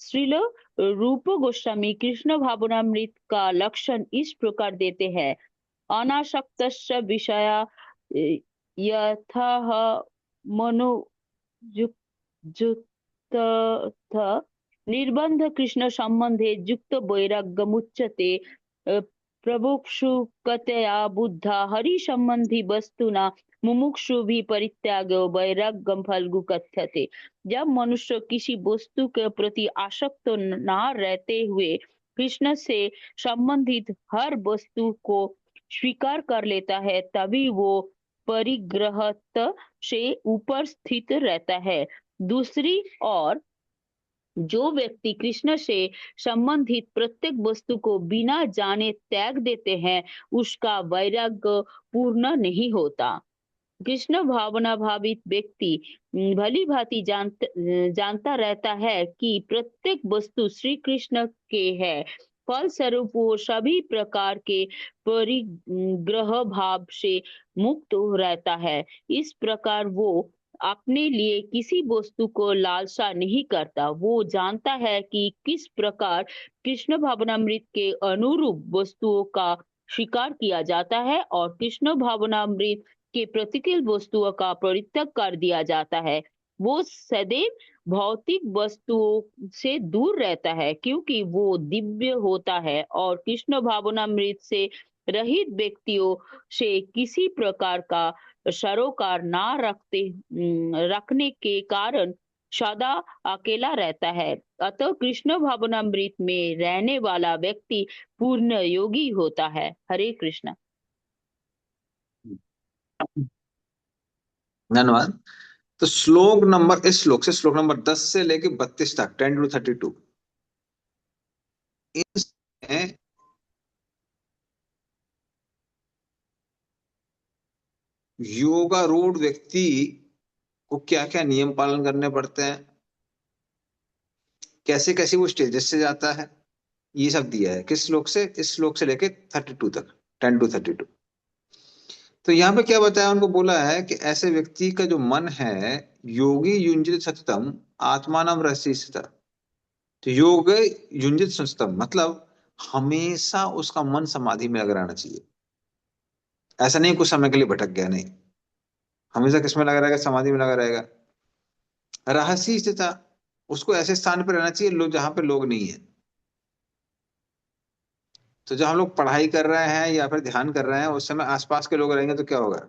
श्रील रूप गोस्वामी कृष्ण भावनामृत का लक्षण इस प्रकार देते हैं। अनासक्तस्य विषया यथाह मनुजुक्त निर्बंध कृष्ण संबंधे युक्त वैराग्यमुच्यते। प्रभुक्षुकतया बुद्धा हरि संबंधी वस्तुना मुमुक्षु भी परित्याग वैराग्यम फल्गु कथ्यते। जब मनुष्य किसी वस्तु के प्रति आसक्त न रहते हुए कृष्ण से संबंधित हर वस्तु को स्वीकार कर लेता है, तभी वो परिग्रहत से ऊपर स्थित रहता है। दूसरी ओर जो व्यक्ति कृष्ण से संबंधित प्रत्येक वस्तु को बिना जाने त्याग देते हैं, उसका वैराग्य पूर्ण नहीं होता। कृष्ण भावना भावित व्यक्ति भली भांति जानता रहता है कि प्रत्येक वस्तु श्री कृष्ण के है, फलस्वरूप वो सभी प्रकार के परिग्रह भाव से मुक्त रहता है। इस प्रकार वो अपने लिए किसी वस्तु को लालसा नहीं करता। वो जानता है कि किस प्रकार कृष्ण भावनामृत के अनुरूप वस्तुओं का स्वीकार किया जाता है और कृष्ण भावनामृत के प्रतिकूल वस्तुओं का परित्याग कर दिया जाता है। वो सदैव भौतिक वस्तुओं से दूर रहता है, क्योंकि वो दिव्य होता है और कृष्ण भावनामृत से रहित व्यक्तियों से किसी प्रकार का सरोकार ना रखने के कारण सदा अकेला रहता है। अतः कृष्ण भावनामृत में रहने वाला व्यक्ति पूर्ण योगी होता है। हरे कृष्ण। धन्यवाद। तो श्लोक नंबर, इस श्लोक से श्लोक नंबर 10 से लेके 32 तक, 10 to 32, इसमें योगारूढ़ व्यक्ति को क्या क्या नियम पालन करने पड़ते हैं, कैसे कैसे वो स्टेजेस से जाता है, ये सब दिया है। किस श्लोक से? इस श्लोक से लेके 32 तक, 10 to 32। तो यहाँ पे क्या बताया, उनको बोला है कि ऐसे व्यक्ति का जो मन है, योगी युंजित सततम आत्मानम रसिष्ठता। तो योग युंजित सततम मतलब हमेशा उसका मन समाधि में लगा रहना चाहिए। ऐसा नहीं कुछ समय के लिए भटक गया, नहीं, हमेशा किसमें लगा रहेगा? समाधि में लगा रहेगा। रहस्य स्थिता, उसको ऐसे स्थान पर रहना चाहिए जहां पे लोग नहीं है। तो जब हम लोग पढ़ाई कर रहे हैं या फिर ध्यान कर रहे हैं, उस समय आसपास के लोग रहेंगे तो क्या होगा?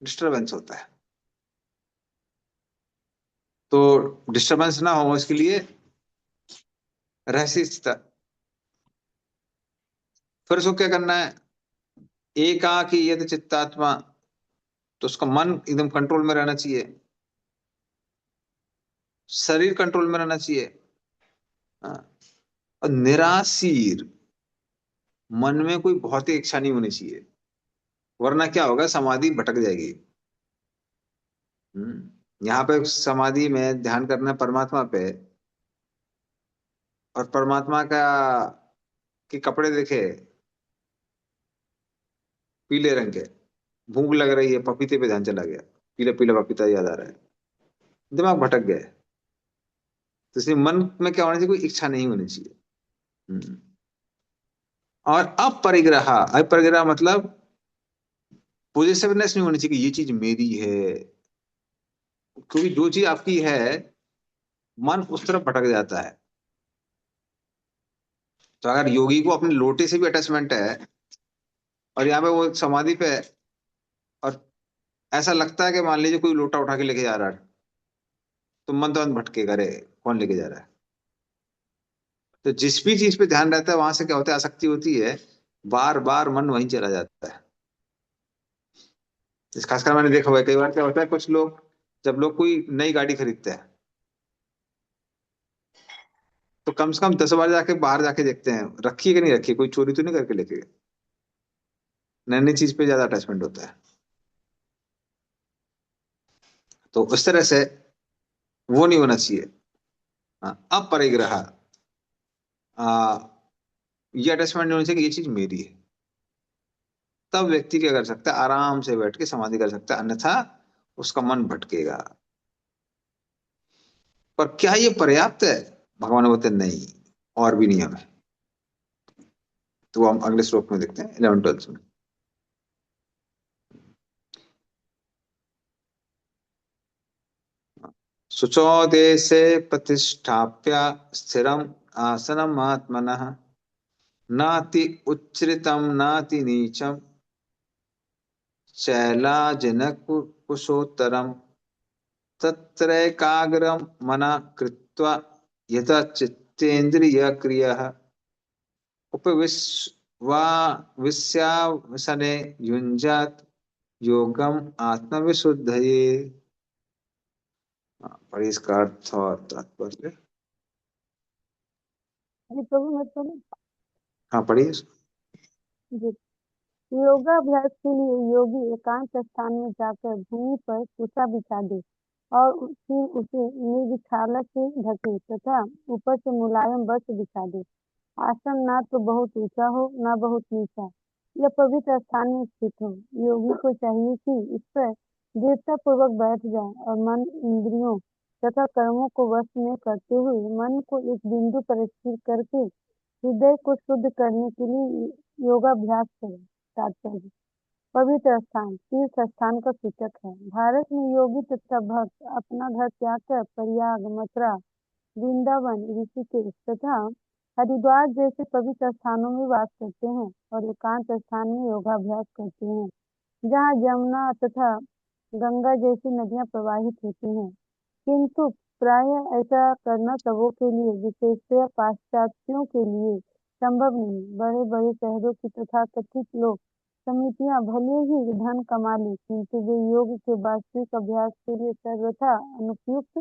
डिस्टरबेंस होता है। तो डिस्टरबेंस ना हो इसके लिए रहस्य स्थिता। फिर उसको क्या करना है? एकाकी यद चित्तात्मा, तो उसका मन एकदम कंट्रोल में रहना चाहिए, शरीर कंट्रोल में रहना चाहिए। हाँ। और निराशीर, मन में कोई भौतिक इच्छा नहीं होनी चाहिए, वरना क्या होगा? समाधि भटक जाएगी। यहाँ पे समाधि में ध्यान करना है परमात्मा पे, और परमात्मा का के कपड़े देखे पीले रंग के, भूख लग रही है, पपीते पे ध्यान चला गया, पीला पीला पपीता याद आ रहा है, दिमाग भटक गया। तो इसलिए मन में क्या होना चाहिए? कोई इच्छा नहीं होनी चाहिए। और अपरिग्रह मतलब पोजेसिवनेस नहीं होनी चाहिए कि ये चीज मेरी है, क्योंकि जो चीज आपकी है मन उस तरफ भटक जाता है। तो अगर योगी को अपने लोटे से भी अटैचमेंट है और यहाँ पे वो समाधि पे है, ऐसा लगता है कि मान लीजिए कोई लोटा उठा के लेके जा रहा है, तो मन तो भटकेगा, अरे कौन लेके जा रहा है। तो जिस भी चीज पे ध्यान रहता है वहां से क्या होता है, आसक्ति होती है, बार बार मन वहीं चला जाता है। इस खासकर मैंने देखा हुआ है, कई बार क्या होता है, कुछ लोग, जब लोग कोई नई गाड़ी खरीदते हैं तो कम से कम 10 बार जाके बाहर जाके देखते हैं रखी है कि नहीं रखी है, कोई चोरी तो नहीं करके लेके गए। नई नई चीज पे ज्यादा अटैचमेंट होता है। तो उस तरह से वो नहीं होना चाहिए। हाँ, अपरिग्रह, ये अटैचमेंट नहीं होनी चाहिए कि ये चीज मेरी है। तब व्यक्ति क्या कर सकता है, आराम से बैठ के समाधि कर सकता है, अन्यथा उसका मन भटकेगा। पर क्या ये पर्याप्त है? भगवान बोलते हैं, नहीं, और भी नियम है। तो वो हम अगले श्लोक में देखते हैं, 11 12 में। शुचो देशे प्रतिष्ठाप्य स्थिरम आसनम आत्मनः, नाति उच्छ्रितम नाति नीचम शैलाजिनक कुशोत्तरम, तत्रैकाग्रम मना कृत्वा यथा चित्तेन्द्रिय क्रियः उपविश्यावसने युञ्जात् योगम आत्मविशुद्धये। पढ़िए इसका अर्थ और तात्पर्य। अरे प्रभु मैं तो हाँ पढ़िए। जी। योगाभ्यास के लिए योगी एकांत स्थान में जाकर भूमि पर कुसा बिछा दे और फिर उसे निर्विछाला से ढके तथा ऊपर से मुलायम वस्त्र बिछा दे। आसन ना तो बहुत ऊंचा हो ना बहुत नीचा, यह पवित्र स्थान में स्थित हो। योगी को चाहिए कि इस पर दृढ़ता पूर्वक बैठ जाए और मन इंद्रियों तथा कर्मों को वश में करते हुए मन को एक बिंदु पर स्थिर करके हृदय को शुद्ध करने के लिए योगाभ्यास करें। तात्पर्य: पवित्र स्थान तीर्थ स्थान का सूचक है। भारत में योगी तथा भक्त अपना घर त्याग कर प्रयाग, मथुरा, वृंदावन, ऋषिकेश तथा हरिद्वार जैसे पवित्र स्थानों में वास करते हैं और एकांत स्थान में योगाभ्यास करते हैं, जहाँ यमुना तथा गंगा जैसी नदियां प्रवाहित होती हैं। किंतु प्रायः ऐसा करना सबों के लिए, विशेषतया पाश्चात्यों के लिए संभव नहीं। बड़े बड़े शहरों की तथाकथित लोक समितियां भले ही धन कमा ले, किंतु वे योग के वास्तविक अभ्यास के लिए सर्वथा अनुपयुक्त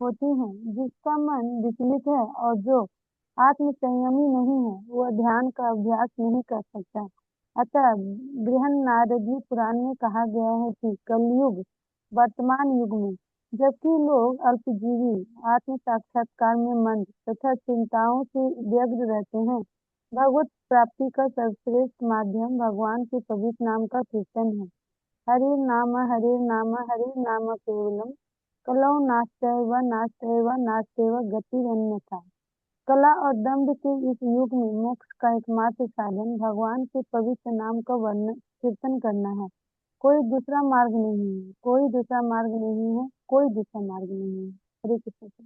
होती हैं। जिसका मन विचलित है और जो आत्म संयमी नहीं है, वह ध्यान का अभ्यास नहीं कर सकता। अतः बृहन्नारदीय पुराण में कहा गया है कि कलयुग वर्तमान युग में जबकि लोग अल्पजीवी आत्म साक्षात्कार में मंद तथा चिंताओं से व्यग्र रहते हैं, भगवत प्राप्ति का सर्वश्रेष्ठ माध्यम भगवान के पवित्र नाम का कीर्तन है। हरे नाम हरे नाम केवलम कलौ नास्त्यव नास्त्यव नास्त्यव गतिरन्यथा। कला और दंभ के इस युग में मोक्ष का एकमात्र साधन भगवान के पवित्र नाम का वर्णन कीर्तन करना है। कोई दूसरा मार्ग नहीं है, कोई दूसरा मार्ग नहीं है, कोई दूसरा मार्ग नहीं है। हरे कृष्ण।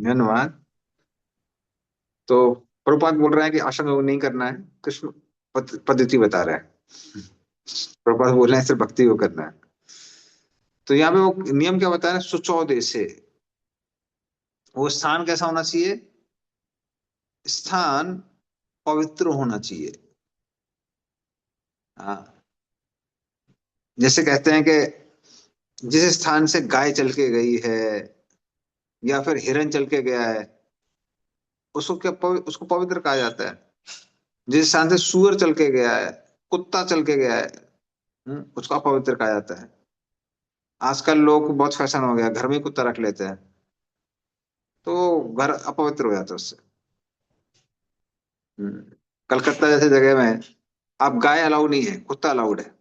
धन्यवाद। तो प्रभुपाद बोल रहे हैं कि आसन योग नहीं करना है, कृष्ण पद्धति बता रहे हैं। प्रभुपाद बोल रहे हैं सिर्फ भक्ति योग करना है। तो यहाँ पे वो नियम क्या बता रहे हैं, शुचौ देशे, वो स्थान कैसा होना चाहिए, स्थान पवित्र होना चाहिए। हाँ, जैसे कहते हैं कि जिस स्थान से गाय चल के गई है या फिर हिरन चल के गया है, उसको क्या उसको पवित्र कहा जाता है। जिस स्थान से सूअर चल के गया है, कुत्ता चल के गया है, उसको अपवित्र कहा जाता है। आजकल लोग बहुत फैशन हो गया, घर में ही कुत्ता रख लेते हैं, तो घर अपवित्र हो जाता है उससे। हम्म, कलकत्ता जैसे जगह में अब गाय अलाउ नहीं है, कुत्ता अलाउड है।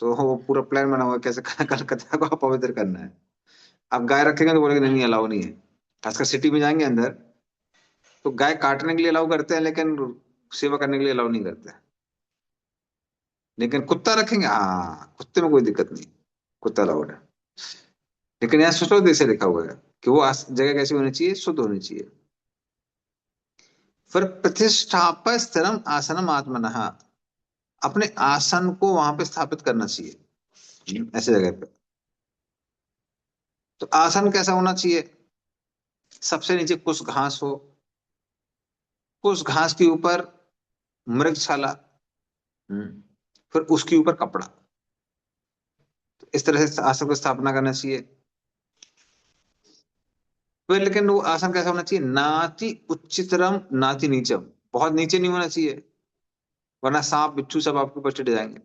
तो वो पूरा प्लान बना हुआ है कैसे कलकत्ता को अपवित्र करना है। अब गाय रखेंगे तो बोलेंगे नहीं नहीं अलाउ नहीं है। खासकर सिटी में जाएंगे अंदर तो गाय काटने के लिए अलाउ करते हैं, लेकिन सेवा करने के लिए अलाउ नहीं करते। लेकिन कुत्ता रखेंगे, हाँ कुत्ते में कोई दिक्कत नहीं, कुत्ता अलाउड है। लेकिन यहाँ सुचो देश लिखा हुआ है कि वो जगह कैसी होनी चाहिए, शुद्ध होनी चाहिए। फिर प्रतिष्ठाप स्थिरम आसनम आत्मनः, अपने आसन को वहां पे स्थापित करना चाहिए, ऐसे जगह पे। तो आसन कैसा होना चाहिए? सबसे नीचे कुछ घास हो, कुछ घास के ऊपर मृगशाला, फिर उसके ऊपर कपड़ा। तो इस तरह से आसन को स्थापना करना चाहिए। फिर लेकिन वो आसन कैसा होना चाहिए? नाति उच्चतरम नाति नीचम, बहुत नीचे नहीं होना चाहिए, वरना सांप बिच्छू सब आपके ऊपर चढ़ जाएंगे।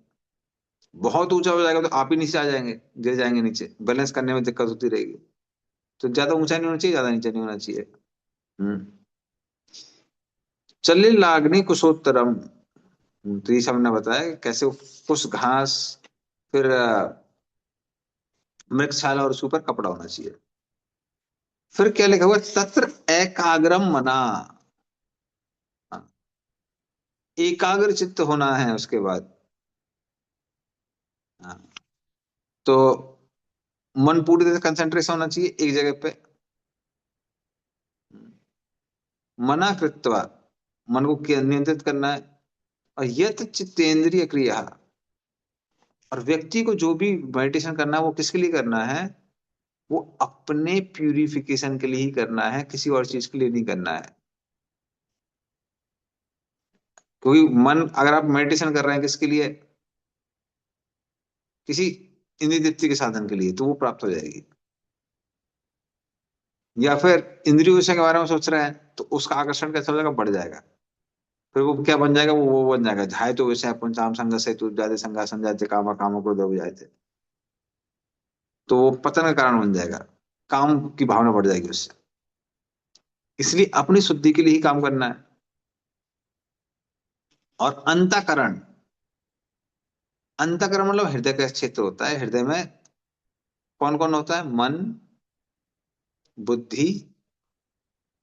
बहुत ऊंचा हो जाएगा तो आप ही नीचे आ जाएंगे, गिर जाएंगे नीचे, बैलेंस करने में दिक्कत होती रहेगी। तो ज्यादा ऊंचा नहीं होना चाहिए, ज्यादा नीचे नहीं होना चाहिए। हम्म चलिए लागनी कुशोत्तरम। तो ये सब हमने बताया कि कैसे कुछ घास, फिर मृगशाला और उसके ऊपर कपड़ा होना चाहिए। फिर क्या लिखा हुआ? तत्र एकाग्रम मना। हाँ, एकाग्र चित्त होना है उसके बाद। हाँ, तो मन पूरी तरह से कंसंट्रेशन होना चाहिए एक जगह पे। मना कृत्वा, मन को नियंत्रित करना है। और यत चित्तेंद्रिय क्रिया, और व्यक्ति को जो भी मेडिटेशन करना है वो किसके लिए करना है? वो अपने प्यूरिफिकेशन के लिए ही करना है, किसी और चीज के लिए नहीं करना है। क्योंकि मन, अगर आप मेडिटेशन कर रहे हैं किसके लिए? किसी इंद्रिय तृप्ति के साधन के लिए, तो वो प्राप्त हो जाएगी। या फिर इंद्रिय विषय के बारे में सोच रहे हैं तो उसका आकर्षण कैसा हो जाएगा? बढ़ जाएगा। फिर वो क्या बन जाएगा? वो बन जाएगा, झाय तो विषय पंचाम संग से तू जाते संगा संजाते कामा कामो को दब जाते। तो वो पतन का कारण बन जाएगा, काम की भावना बढ़ जाएगी उससे। इसलिए अपनी शुद्धि के लिए ही काम करना है। और अंतःकरण, अंतःकरण मतलब हृदय का क्षेत्र होता है। हृदय में कौन कौन होता है? मन, बुद्धि,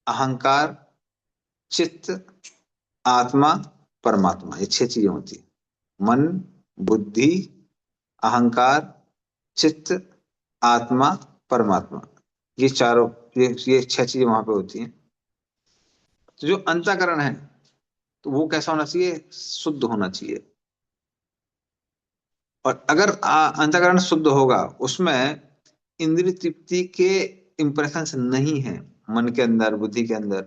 अहंकार, चित्त, आत्मा, परमात्मा। ये छह चीजें होती है। मन, बुद्धि, अहंकार, चित्त, आत्मा, परमात्मा। ये चारों, ये छह चीजें वहां पे होती हैं। तो जो अंतःकरण है, तो वो कैसा होना चाहिए? शुद्ध होना चाहिए। और अगर अंतःकरण शुद्ध होगा, उसमें इंद्रिय तृप्ति के इंप्रेशंस नहीं है मन के अंदर, बुद्धि के अंदर,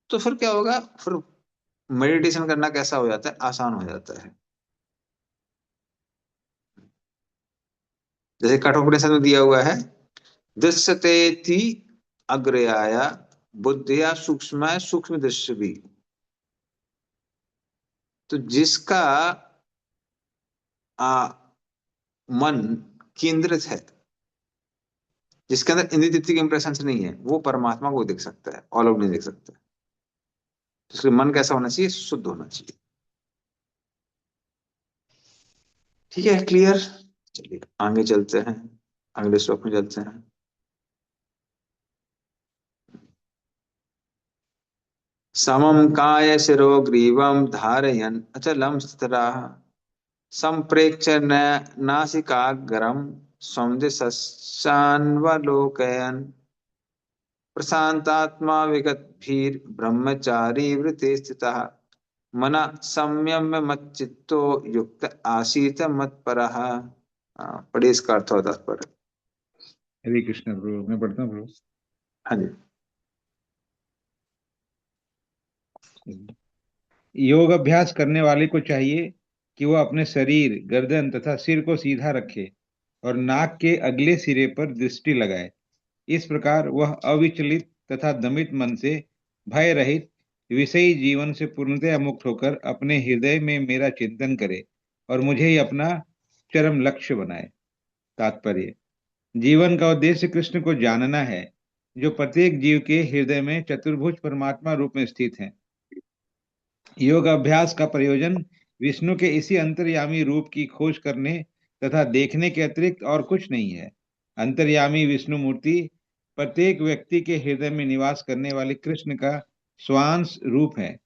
तो फिर क्या होगा? फिर मेडिटेशन करना कैसा हो जाता है? आसान हो जाता है। जैसे कठोपनिषद में दिया हुआ है, दृश्यते थी अग्रयाया बुद्धिया सूक्ष्म सूक्ष्म दृश्य भी। तो जिसका आ, मन केंद्रित है, जिसके अंदर इंद्रिय तृप्ति के इंप्रेशन नहीं है, वो परमात्मा को देख सकता है, और लोग नहीं देख सकते। तो इसलिए मन कैसा होना चाहिए? शुद्ध होना चाहिए। ठीक है, क्लियर? चलिए आगे चलते हैं, अगले श्लोक में चलते हैं। समम काय शिरो ग्रीवम धारयन अचलम स्थिरः संप्रेक्ष्य नासिकाग्रम सौंदर्यशान्वलोकयन् प्रशांतात्मा विगतभीर ब्रह्मचारी वृते स्थितः मना संयम्य मच्चित्तो युक्त आसीत मत्परः। पढ़िए इसका अर्थ और तात्पर्य। हरे कृष्ण प्रभु, मैं पढ़ता हूँ प्रभु। हाँ जी। योग अभ्यास करने वाले को चाहिए कि वह अपने शरीर, गर्दन तथा सिर को सीधा रखे और नाक के अगले सिरे पर दृष्टि लगाए। इस प्रकार वह अविचलित तथा दमित मन से, भय रहित, विषयी जीवन से पूर्णतया मुक्त होकर अपने हृदय में मेरा चिंतन करे और मुझे ही अपना चरम लक्ष्य बनाए। तात्पर्य: जीवन का उद्देश्य कृष्ण को जानना है, जो प्रत्येक जीव के हृदय में चतुर्भुज परमात्मा रूप में स्थित है। योग अभ्यास का प्रयोजन विष्णु के इसी अंतर्यामी रूप की खोज करने तथा देखने के अतिरिक्त और कुछ नहीं है। अंतर्यामी विष्णु मूर्ति प्रत्येक व्यक्ति के हृदय में निवास करने वाले कृष्ण का स्वांश रूप है,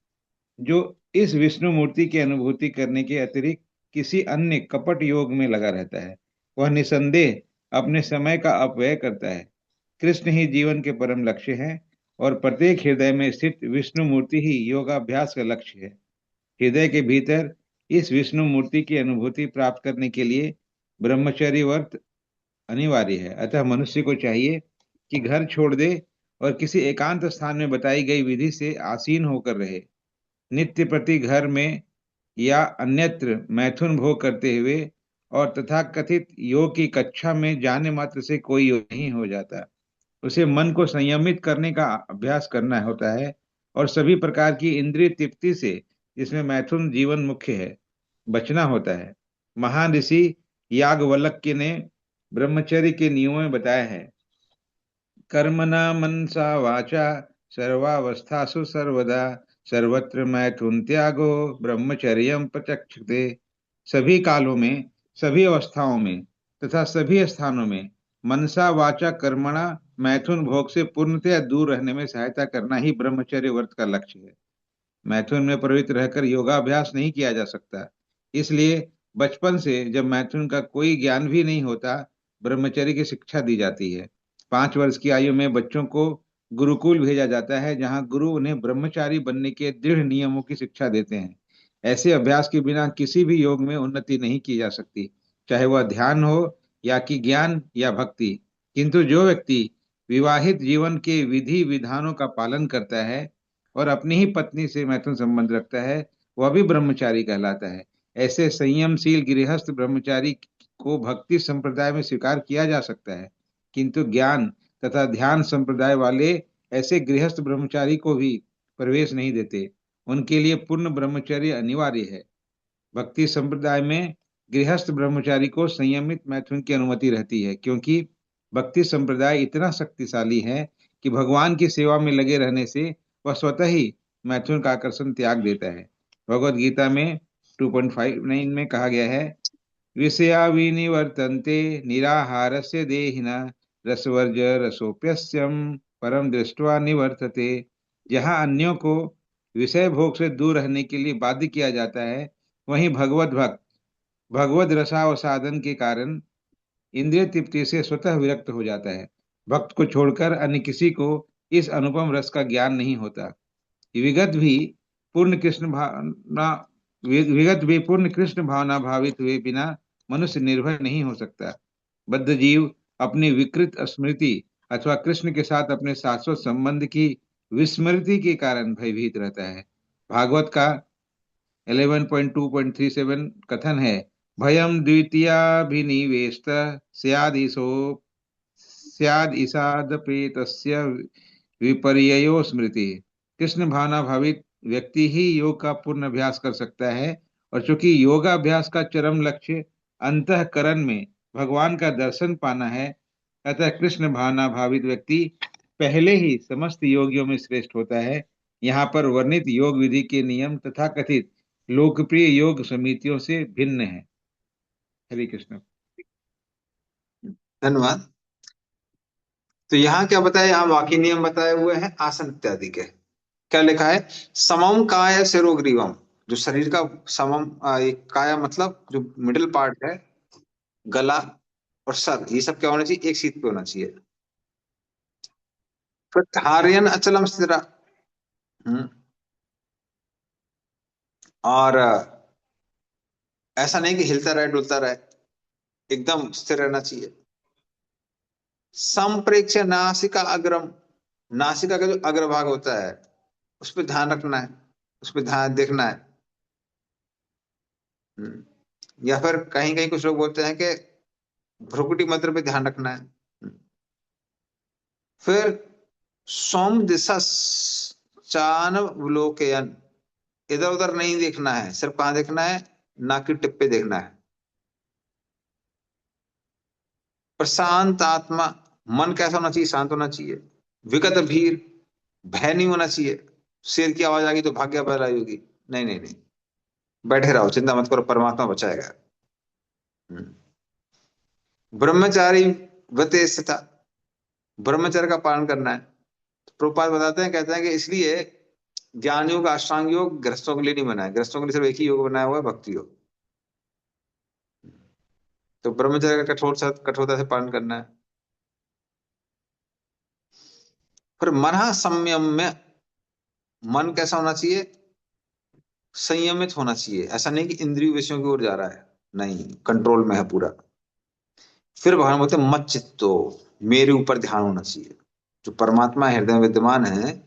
जो इस विष्णु मूर्ति की अनुभूति करने के अतिरिक्त किसी अन्य कपट योग में लगा रहता है। वह निसंदेह अपने समय का अपव्यय करता है। कृष्ण ही जीवन के परम लक्ष्य है और प्रत्येक हृदय में स्थित विष्णु मूर्ति ही योगाभ्यास का लक्ष्य है। हृदय के भीतर इस विष्णु मूर्ति की अनुभूति प्राप्त करने के लिए ब्रह्मचर्य व्रत अनिवार्य है। अतः मनुष्य को चाहिए कि घर छोड़ दे और किसी एकांत स्थान में बताई गई विधि से आसीन होकर रहे। नित्य प्रति घर में या अन्यत्र मैथुन भोग करते हुए और तथाकथित योग की कक्षा में जाने मात्र से कोई योग नहीं हो जाता। उसे मन को संयमित करने का अभ्यास करना होता है और सभी प्रकार की इंद्रिय तृप्ति से, जिसमें मैथुन जीवन मुख्य है, बचना होता है। महान ऋषि याज्ञवल्क्य ने ब्रह्मचर्य के नियमों में बताया है, कर्मणा मनसा वाचा सर्वावस्थासु सर्वदा सर्वत्र मैथुन त्यागो ब्रह्मचर्यम प्रचक्षते। सभी कालों में, सभी अवस्थाओं में तथा सभी स्थानों में मनसा वाचा कर्मणा मैथुन भोग से पूर्णतया दूर रहने में सहायता करना ही ब्रह्मचर्य व्रत का लक्ष्य है। मैथुन में प्रवृत्त रहकर योगाभ्यास नहीं किया जा सकता। इसलिए बचपन से, जब मैथुन का कोई ज्ञान भी नहीं होता, ब्रह्मचर्य की शिक्षा दी जाती है। 5 वर्ष की आयु में बच्चों को गुरुकुल भेजा जाता है, जहां गुरु उन्हें ब्रह्मचारी बनने के दृढ़ नियमों की शिक्षा देते हैं। ऐसे अभ्यास के बिना किसी भी योग में उन्नति नहीं की जा सकती, चाहे वह ध्यान हो या कि ज्ञान या भक्ति। किंतु जो व्यक्ति विवाहित जीवन के विधि विधानों का पालन करता है और अपनी ही पत्नी से मैथुन संबंध रखता है, वह भी ब्रह्मचारी कहलाता है। ऐसे संयमशील गृहस्थ ब्रह्मचारी को भक्ति संप्रदाय में स्वीकार किया जा सकता है, किंतु ज्ञान तथा ध्यान संप्रदाय वाले ऐसे गृहस्थ ब्रह्मचारी को भी प्रवेश नहीं देते। उनके लिए पूर्ण ब्रह्मचर्य अनिवार्य है। भक्ति संप्रदाय में गृहस्थ ब्रह्मचारी को संयमित मैथुन की अनुमति रहती है, क्योंकि भक्ति संप्रदाय इतना शक्तिशाली है कि भगवान की सेवा में लगे रहने से वह स्वतः ही मैथुन का आकर्षण त्याग देता है। भगवद गीता में 2.59 में कहा गया है, विषया विनिवर्तन्ते निराहारस्य देहिना रसवर्ज रसोप्यस्यम परम दृष्ट्वा निवर्तते। जहाँ अन्यों को विषय भोग से दूर रहने के लिए बाध्य किया जाता है, वहीं भगवत भक्त भगवद रसावसादन के कारण इंद्रिय तृप्ति से स्वतः विरक्त हो जाता है। भक्त को छोड़कर अन्य किसी को इस अनुपम रस का ज्ञान नहीं होता। विगत भी पूर्ण कृष्ण भावना विगत भी पूर्ण कृष्ण भावना भावित हुए बिना मनुष्य निर्भय नहीं हो सकता। बद्ध जीव अपनी विकृत स्मृति अथवा कृष्ण के साथ अपने शाश्वत संबंध की विस्मृति के कारण भयभीत रहता है। भागवत का 11.2.37 कथन है, भयम द्वितीयाभिनिवेश स्याद ईसादपेतस्य विपर्ययो स्मृति। कृष्ण भावना भावित व्यक्ति ही योग का पूर्ण अभ्यास कर सकता है, और चूंकि योगाभ्यास का चरम लक्ष्य अंतःकरण में भगवान का दर्शन पाना है, अतः कृष्ण भावना भावित व्यक्ति पहले ही समस्त योगियों में श्रेष्ठ होता है। यहाँ पर वर्णित योग विधि के नियम तथा कथित लोकप्रिय योग समितियों से भिन्न है। हरे कृष्ण। धन्यवाद। तो यहाँ क्या बताया, यहाँ बाकी नियम बताए हुए हैं आसन इत्यादि के। क्या लिखा है, समम काय शिरोग्रीवम, जो शरीर का समम एक काया मतलब जो मिडिल पार्ट है, गला और सर, ये सब क्या होना चाहिए, एक सीट पे होना चाहिए। फिर धारयन अचलम स्थिरा, और ऐसा नहीं कि हिलता रहे डुलता रहे, एकदम स्थिर रहना चाहिए। संप्रेक्ष नासिका अग्रम, नासिका का जो अग्रभाग होता है उस पर ध्यान रखना है, उस पर ध्यान देखना है। या फिर कहीं कहीं कुछ लोग बोलते हैं कि भ्रुकुटी मध्य पे ध्यान रखना है। फिर सोम दिशा चानवलोकयन, इधर उधर नहीं देखना है, सिर्फ कहाँ देखना है, नाक की टिप पे देखना है। प्रशांत आत्मा, मन कैसा होना चाहिए, शांत होना चाहिए। विगत भीर, भय नहीं होना चाहिए, शेर की आवाज आ गई तो भाग गया पहला योगी, नहीं नहीं नहीं, बैठे रहो, चिंता मत करो, परमात्मा बचाएगा। ब्रह्मचारी व्रते स्थिता, ब्रह्मचर्य का पालन करना है। प्रभुपाद बताते हैं, कहते हैं कि इसलिए ज्ञान योग अष्टांग योग गृहस्थों के लिए नहीं बना है, गृहस्थों के लिए सिर्फ एक ही योग बनाया हुआ है, भक्ति योग। तो ब्रह्मचर्य का कठोरता से पालन करना है। फिर मन संयम में, मन कैसा होना चाहिए, संयमित होना चाहिए। ऐसा नहीं कि इंद्रिय विषयों की ओर जा रहा है, नहीं, कंट्रोल में है पूरा। फिर भगवान बोलते हैं मत चित्तो, मेरे ऊपर ध्यान होना चाहिए। जो परमात्मा हृदय में विद्यमान है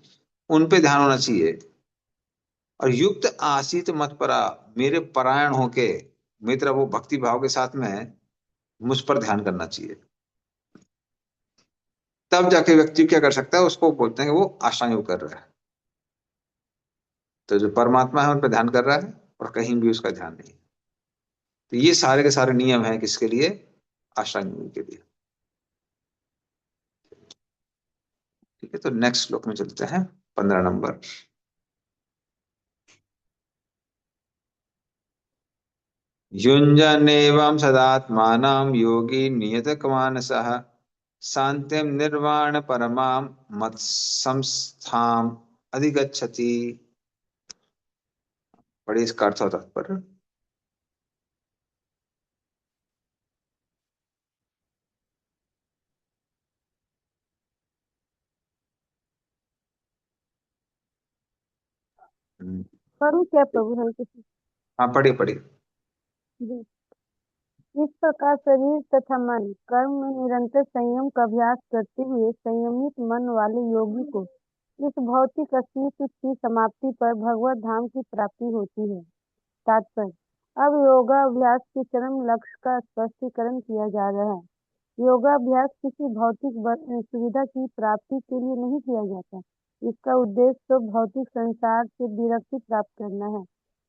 उन पे ध्यान होना चाहिए। और युक्त आसित मत परा, मेरे परायण होके, मेरी तरफ वो भक्ति भाव के साथ में मुझ पर ध्यान करना चाहिए। तब जाके व्यक्ति क्या कर सकता है, उसको बोलते हैं कि वो आशा योग कर रहा है। तो जो परमात्मा है उन पर ध्यान कर रहा है और कहीं भी उसका ध्यान नहीं। तो ये सारे के सारे नियम हैं किसके लिए, आशा योग के लिए। ठीक है, तो नेक्स्ट श्लोक में चलते हैं, 15 नंबर। युञ्जन्नेवं सदात्मानं योगी नियतमानसः शान्तिं निर्वाण परमां मत्संस्थाम् अधिगच्छति। बड़े इसका अर्थ होता है। करूँ क्या प्रभु हरे कृष्ण हाँ, पढ़िए पढ़िए। जी। इस प्रकार शरीर तथा मन कर्म में निरंतर संयम का अभ्यास करते हुए संयमित मन वाले योगी को इस भौतिक अस्तित्व की समाप्ति पर भगवत धाम की प्राप्ति होती है। तात्पर्य, अब योगाभ्यास के चरम लक्ष्य का स्पष्टीकरण किया जा रहा है। योगाभ्यास किसी भौतिक सुविधा की प्राप्ति के लिए नहीं किया जाता। इसका उद्देश्य तो भौतिक संसार से विरक्ति प्राप्त करना है।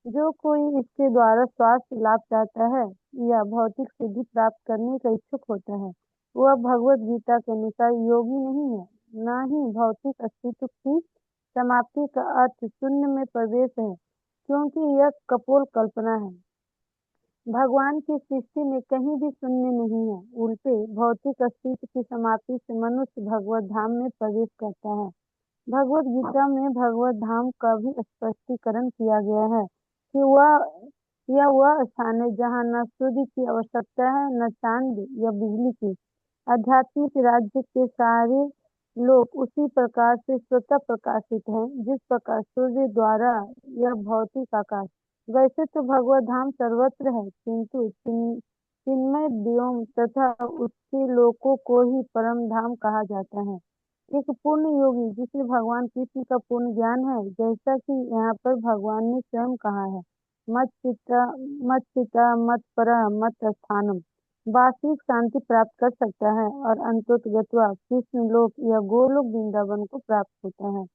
जो कोई इसके द्वारा स्वास्थ्य लाभ चाहता है या भौतिक सिद्धि प्राप्त करने का इच्छुक होता है, वह भगवत गीता के अनुसार योगी नहीं है। न ही भौतिक अस्तित्व की समाप्ति का अर्थ शून्य में प्रवेश है, क्योंकि यह कपोल कल्पना है। भगवान की सृष्टि में कहीं भी शून्य नहीं है। उल्टे भौतिक अस्तित्व की समाप्ति से मनुष्य भगवत धाम में प्रवेश करता है। भगवत गीता में भगवत धाम का भी स्पष्टीकरण किया गया है कि वह स्थान है जहाँ न सूर्य की आवश्यकता है, न चांद या बिजली की। आध्यात्मिक राज्य के सारे लोग उसी प्रकार से स्वतः प्रकाशित हैं, जिस प्रकार सूर्य द्वारा यह भौतिक आकाश। वैसे तो भगवत धाम सर्वत्र है, किंतु चिन्मय व्योम तथा उसके लोकों को ही परम धाम कहा जाता है। एक पूर्ण योगी जिसे भगवान कृष्ण का पूर्ण ज्ञान है, जैसा कि यहाँ पर भगवान ने स्वयं कहा है, मत पिता मत परा मत स्थानम, वास्तविक शांति प्राप्त कर सकता है और अंतोतगत्वा कृष्ण लोक या गोलोक वृंदावन को प्राप्त होता है।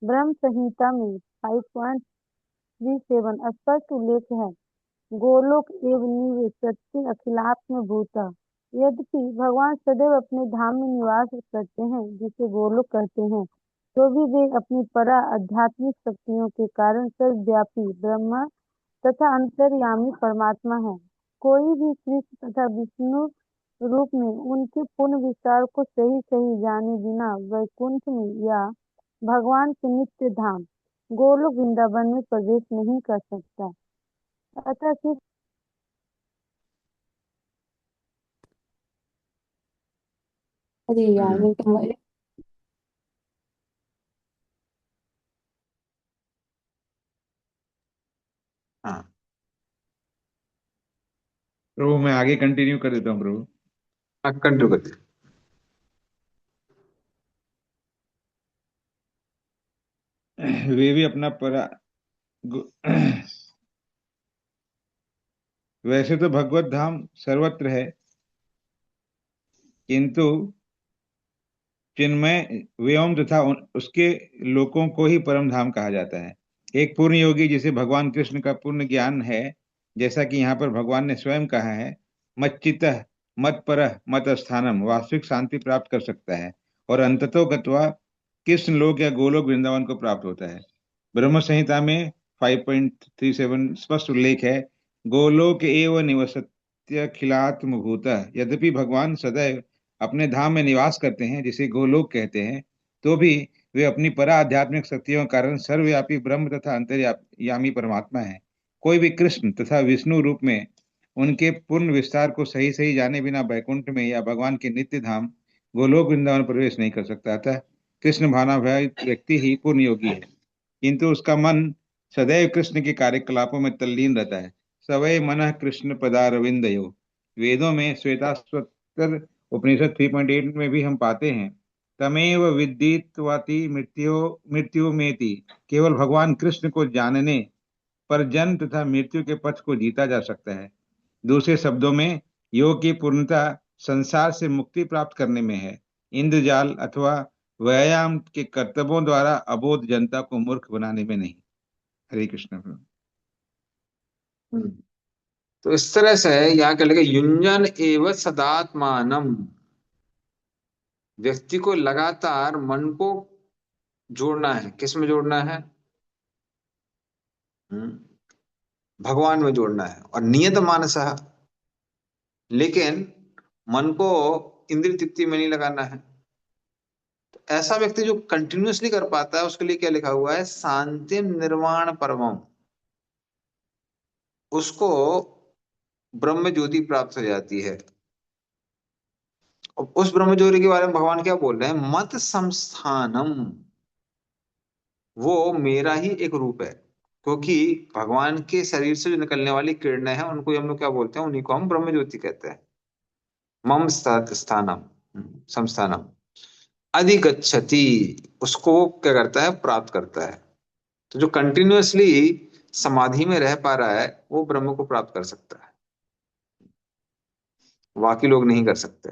ब्रह्म संहिता में 5.37 स्पष्ट उल्लेख है, गोलोक एव निवसति अखिलात्म भूता। यद्यपि भगवान सदैव अपने धाम में निवास करते हैं, जिसे गोलोक कहते हैं, तो भी वे अपनी परा आध्यात्मिक शक्तियों के कारण सर्वव्यापी ब्रह्म तथा अंतर्यामी परमात्मा है। कोई भी कृष्ण तथा विष्णु रूप में उनके पूर्ण विस्तार को सही सही जाने बिना वैकुंठ में या भगवान के नित्य धाम गोलोक वृंदावन में प्रवेश नहीं कर सकता। अतः कि अरे यार हम्म, ये तो हमारे हाँ प्रभु मैं आगे कंटिन्यू कर देता हूँ प्रभु। कंटिन्यू करते। वे भी अपना वैसे तो भगवत धाम सर्वत्र है, किंतु चिन्मय व्योम तथा उसके लोकों को ही परम धाम कहा जाता है। एक पूर्ण योगी जिसे भगवान कृष्ण का पूर्ण ज्ञान है, जैसा कि यहाँ पर भगवान ने स्वयं कहा है, मच्चितः मत परः मत स्थानम, वास्तविक शांति प्राप्त कर सकता है और अंततो गत्वा कृष्ण लोक या गोलोक वृंदावन को प्राप्त होता है। ब्रह्म संहिता में 5.37 स्पष्ट उल्लेख है, गोलोक एव निवसत्यखिलात्म भूतः। यद्यपि भगवान सदैव अपने धाम में निवास करते हैं, जिसे गोलोक कहते हैं, तो भी वे अपनी परा आध्यात्मिक शक्तियों के कारण सर्वव्यापी ब्रह्म तथा अंतर्यामी परमात्मा है। कोई भी कृष्ण तथा विष्णु रूप में उनके पूर्ण विस्तार को सही सही जाने बिना बैकुंठ में या भगवान के नित्य धाम गोलोक वृंदावन प्रवेश नहीं कर सकता। अतः कृष्ण भावनाभावित व्यक्ति ही पूर्ण योगी है, किंतु उसका मन सदैव कृष्ण के कार्यकलापों में तल्लीन रहता है। सवै मनः कृष्ण पदारविंदयो। वेदों में श्वेताश्वतर उपनिषद 3.8 में भी हम पाते हैं, तमेव विदित्वाति मृत्यु मेति। केवल भगवान कृष्ण को जानने पर जन्म तथा मृत्यु के पथ को जीता जा सकता है। दूसरे शब्दों में योग की पूर्णता संसार से मुक्ति प्राप्त करने में है, इंद्रजाल अथवा व्यायाम के कर्तव्यों द्वारा अबोध जनता को मूर्ख बनाने में नहीं। हरे कृष्ण। तो इस तरह से यहाँ क्या लिखा, युंजन एव सदात्मानम। व्यक्ति को लगातार मन को जोड़ना है। किस में जोड़ना है? भगवान में जोड़ना है। और नियत मानस, लेकिन मन को इंद्रिय तृप्ति में नहीं लगाना है। तो ऐसा व्यक्ति जो कंटिन्यूअसली कर पाता है, उसके लिए क्या लिखा हुआ है? शांतिम निर्वाण परमम। उसको ब्रह्म ज्योति प्राप्त हो जाती है। और उस ब्रह्म ज्योति के बारे में भगवान क्या बोल रहे हैं? मत संस्थानम। वो मेरा ही एक रूप है। क्योंकि भगवान के शरीर से जो निकलने वाली किरणें हैं, उनको हम लोग क्या बोलते हैं? उन्हीं को हम ब्रह्म ज्योति कहते हैं। मम स्थानम संस्थानम अधिगच्छति। उसको वो क्या करता है? प्राप्त करता है। तो जो कंटिन्यूअसली समाधि में रह पा रहा है, वो ब्रह्म को प्राप्त कर सकता है, बाकी लोग नहीं कर सकते।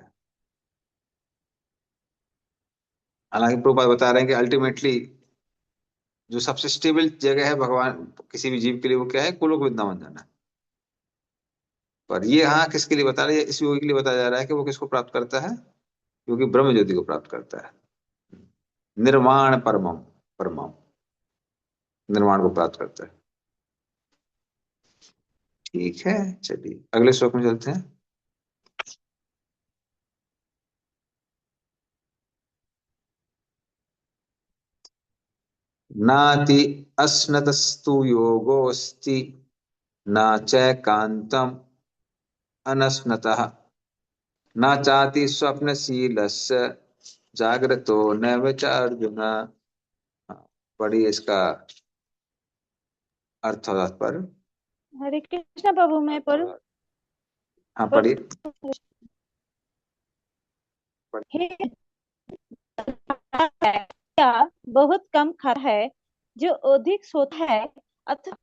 हालांकि प्रभुपाद बता रहे हैं कि अल्टीमेटली जो सबसे स्टेबल जगह है भगवान किसी भी जीव के लिए, वो क्या है? गोलोक वृंदावन जाना है। पर ये हाँ किसके लिए बता रहे हैं? इस योगी के लिए बताया जा रहा है कि वो किसको प्राप्त करता है? क्योंकि ब्रह्म ज्योति को प्राप्त करता है। निर्वाण परमम, परमम निर्वाण को प्राप्त करता है। ठीक है, चलिए अगले श्लोक में चलते हैं। नाति अस्नतस्तु योगोस्ति न चैकान्तम अनस्नतः न चाति स्वप्नशीलस्य जागृतो नैव च अर्जुन। पढ़िए इसका अर्थ और तात्पर्य। हरे कृष्ण प्रभु, मैं पढ़ूं? हाँ पढ़िए। क्या बहुत कम खाता है, जो अधिक सोता है अथवा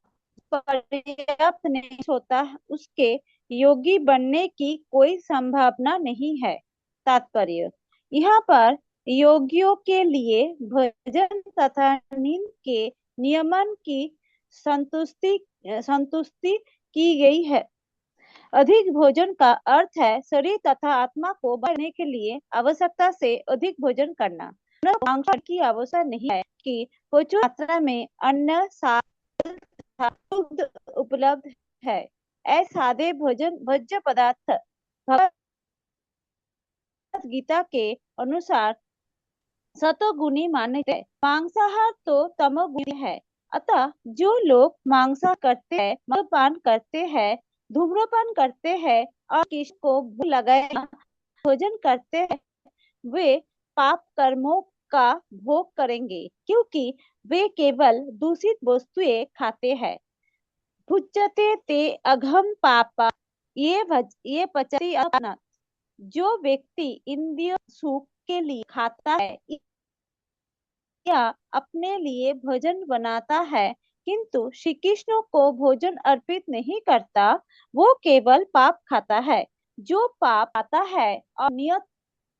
पर्याप्त नहीं सोता, उसके योगी बनने की कोई संभावना नहीं है। तात्पर्य, यहाँ पर योगियों के लिए भोजन तथा नींद के नियमन की संतुष्टि की गई है। अधिक भोजन का अर्थ है शरीर तथा आत्मा को बढ़ने के लिए आवश्यकता से अधिक भोजन करना। आकांक्षा की आवश्यकता नहीं है कि प्रचुर मात्रा में अन्न, साल तथा दुग्ध उपलब्ध है। ऐसे सादे भोज्य पदार्थ भगवत गीता के अनुसार सतोगुणी माने जाते हैं। मांसाहार तो तमोगुणी है। अतः जो लोग मांसाहार करते हैं, मद्यपान करते हैं, धूम्रपान करते हैं और किसी को भूख लगाए भोजन करते हैं, वे पाप कर्मों का भोग करेंगे, क्योंकि वे केवल दूषित वस्तुएं खाते हैं। भुज्यते ते अघम पापा ये पचती अपना। जो व्यक्ति इंद्रिय सुख के लिए खाता है या अपने लिए भोजन बनाता है, किंतु श्री कृष्ण को भोजन अर्पित नहीं करता, वो केवल पाप खाता है। जो पाप खाता है और नियत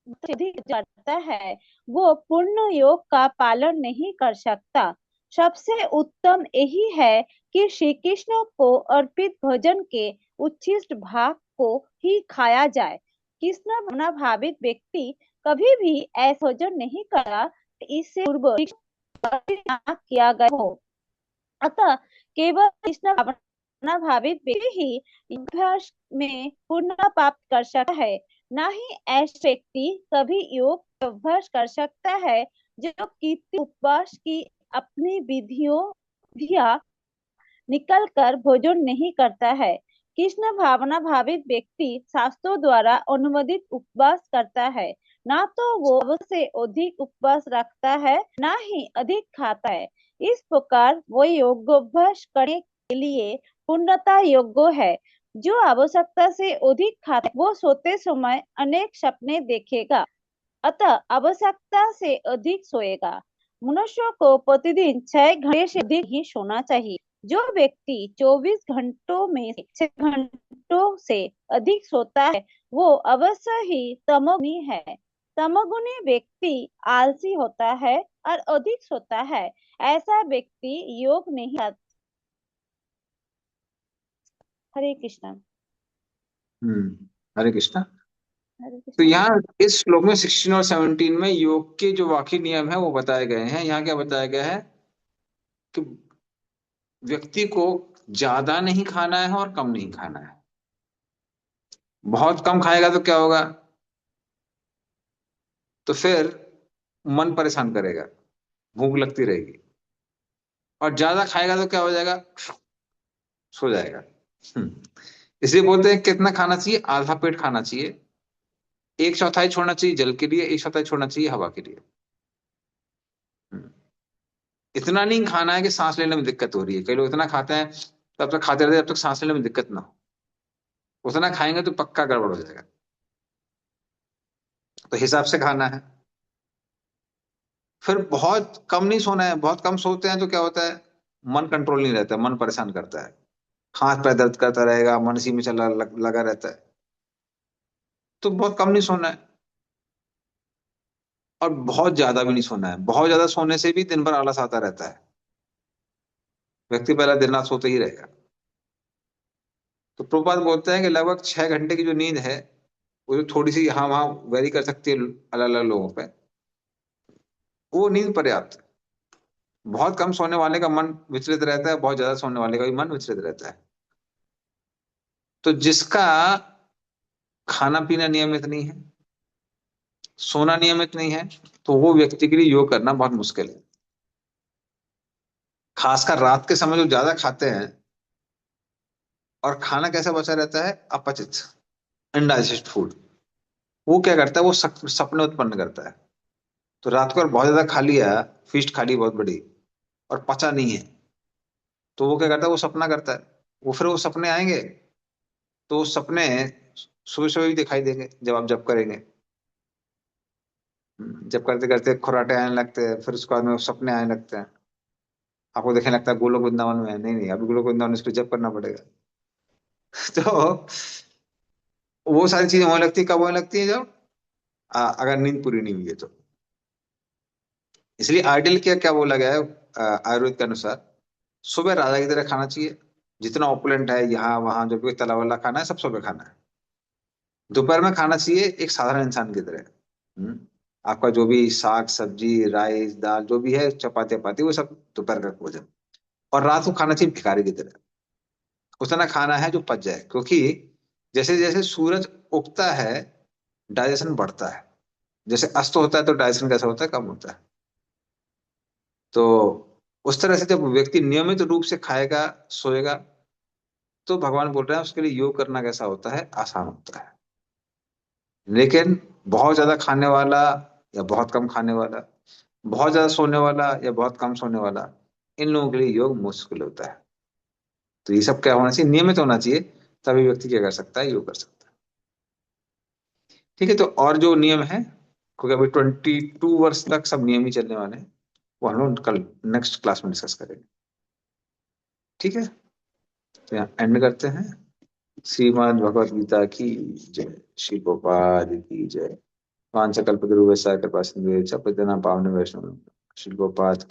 करता है, वो पूर्ण योग का पालन नहीं कर सकता। सबसे उत्तम यही है कि श्री कृष्ण को अर्पित भोजन के उच्छिष्ट भाग को ही खाया जाए। कृष्ण भावना भावित व्यक्ति कभी भी ऐसा भोजन नहीं करा इससे पूर्व किया गया हो। अतः केवल कृष्ण भावना भावित व्यक्ति ही अभ्यास में पूर्ण प्राप्त कर सकता है। न ही ऐसे व्यक्ति कभी योग अभ्यास कर सकता है जो कीर्ति उपवास की अपनी विधियां निकल कर भोजन नहीं करता है। कृष्ण भावना भावित व्यक्ति शास्त्रों द्वारा अनुमोदित उपवास करता है। ना तो वो से अधिक उपवास रखता है, ना ही अधिक खाता है। इस प्रकार वो योगाभ्यास करने के लिए पूर्णतः योग्य है। जो आवश्यकता से अधिक खाता है वो सोते समय अनेक सपने देखेगा, अतः आवश्यकता से अधिक सोएगा। मनुष्य को प्रतिदिन 6 घंटे से अधिक ही सोना चाहिए। जो व्यक्ति 24 घंटों में 6 घंटों से अधिक सोता है वो अवश्य ही तमोगुणी है। तमोगुणी व्यक्ति आलसी होता है और अधिक सोता है। ऐसा व्यक्ति योग नहीं करता। हरे कृष्णा। हरे कृष्णा। हरे तो कृष्णा। यहाँ इस श्लोक में 16 और 17 में योग के जो वाकई नियम है वो बताए गए हैं। यहाँ क्या बताया गया है कि व्यक्ति को ज्यादा नहीं खाना है और कम नहीं खाना है। बहुत कम खाएगा तो क्या होगा, तो फिर मन परेशान करेगा, भूख लगती रहेगी। और ज्यादा खाएगा तो क्या हो जाएगा, सो जाएगा। इसलिए बोलते हैं कितना खाना चाहिए, आधा पेट खाना चाहिए। 1/4 छोड़ना चाहिए जल के लिए, 1/4 छोड़ना चाहिए हवा के लिए। इतना नहीं खाना है कि सांस लेने में दिक्कत हो रही है। कई लोग इतना खाते हैं तब तक खाते रहते हैं जब तक सांस लेने में दिक्कत ना हो। उतना खाएंगे तो पक्का गड़बड़ हो जाएगा। तो हिसाब से खाना है। फिर बहुत कम नहीं सोना है। बहुत कम सोते हैं तो क्या होता है, मन कंट्रोल नहीं रहता, मन परेशान करता है, हाथ पैर दर्द करता रहेगा, मन इसी में लगा रहता है। तो बहुत कम नहीं सोना है और बहुत ज्यादा भी नहीं सोना है। बहुत ज्यादा सोने से भी दिन भर आलस आता रहता है, व्यक्ति पहला दिन रात सोते ही रहेगा। तो प्रभुपाद बोलते हैं कि लगभग 6 घंटे की जो नींद है वो जो थोड़ी सी यहाँ वहां वेरी कर सकती है अलग अलग लोगों पे, वो नींद पर्याप्त है। बहुत कम सोने वाले का मन विचलित रहता है, बहुत ज्यादा सोने वाले का भी मन विचलित रहता है। तो जिसका खाना पीना नियमित नहीं है, सोना नियमित नहीं है, तो वो व्यक्ति के लिए योग करना बहुत मुश्किल है। खासकर रात के समय जो ज्यादा खाते हैं और खाना कैसा बचा रहता है, अपचित, इनडाइजेस्ट फूड, वो क्या करता है, वो सपने उत्पन्न करता है। तो रात को अगर बहुत ज्यादा खा लिया, फीस्ट खा ली बहुत बड़ी और पचा नहीं है, तो वो क्या करता है, वो सपना करता है। वो फिर वो सपने आएंगे तो सपने सुबह सुबह भी दिखाई देंगे जब आप जब करेंगे। जब करते करते खुराटे आने लगते हैं, फिर उसके बाद में सपने आने लगते हैं। आपको देखने लगता है गोलोक वृंदावन में है। नहीं नहीं, अभी गोलोक वृंदावन इसको जब करना पड़ेगा। तो वो सारी चीजें होने लगती है। कब होने लगती है, जब अगर नींद पूरी नहीं हुई है तो। इसलिए आइडियल क्या क्या बोला गया है आयुर्वेद के अनुसार, सुबह राजा की तरह खाना चाहिए। जितना ऑपुलेंट है यहाँ वहां जो भी तला वाला खाना है सब सुबह खाना है। दोपहर में खाना चाहिए एक साधारण इंसान की तरह। आपका जो भी साग सब्जी राइस दाल जो भी है, चपाती चपाती, वो सब दोपहर का भोजन। और रात को खाना चाहिए भिखारी की तरह। उतना खाना है जो पच जाए, क्योंकि जैसे जैसे सूरज उगता है डाइजेशन बढ़ता है, जैसे अस्त होता है तो डाइजेशन कैसा होता है, कम होता है। तो उस तरह से जब व्यक्ति नियमित रूप से खाएगा सोएगा, तो भगवान बोल रहे हैं उसके लिए योग करना कैसा होता है, आसान होता है। लेकिन बहुत ज्यादा खाने वाला या बहुत कम खाने वाला, बहुत ज्यादा सोने वाला या बहुत कम सोने वाला, इन लोगों के लिए योग मुश्किल होता है। तो ये सब क्या होना चाहिए, नियमित होना चाहिए, तभी व्यक्ति क्या कर सकता है, योग कर सकता है। ठीक है, तो और जो नियम है, क्योंकि अभी 22 वर्ष तक सब नियम ही चलने वाले हैं, वो हम लोग कल नेक्स्ट क्लास में डिस्कस करेंगे। ठीक है, तो यहाँ एंड करते हैं। श्रीमद् भगवद गीता की जय, श्री गोपाल की जय। पांचकल्पतरुभ्यश्च कृपा सिंधुभ्यश्च पतितानां पावनेभ्यो वैष्णवेभ्यो, श्री गोपाल की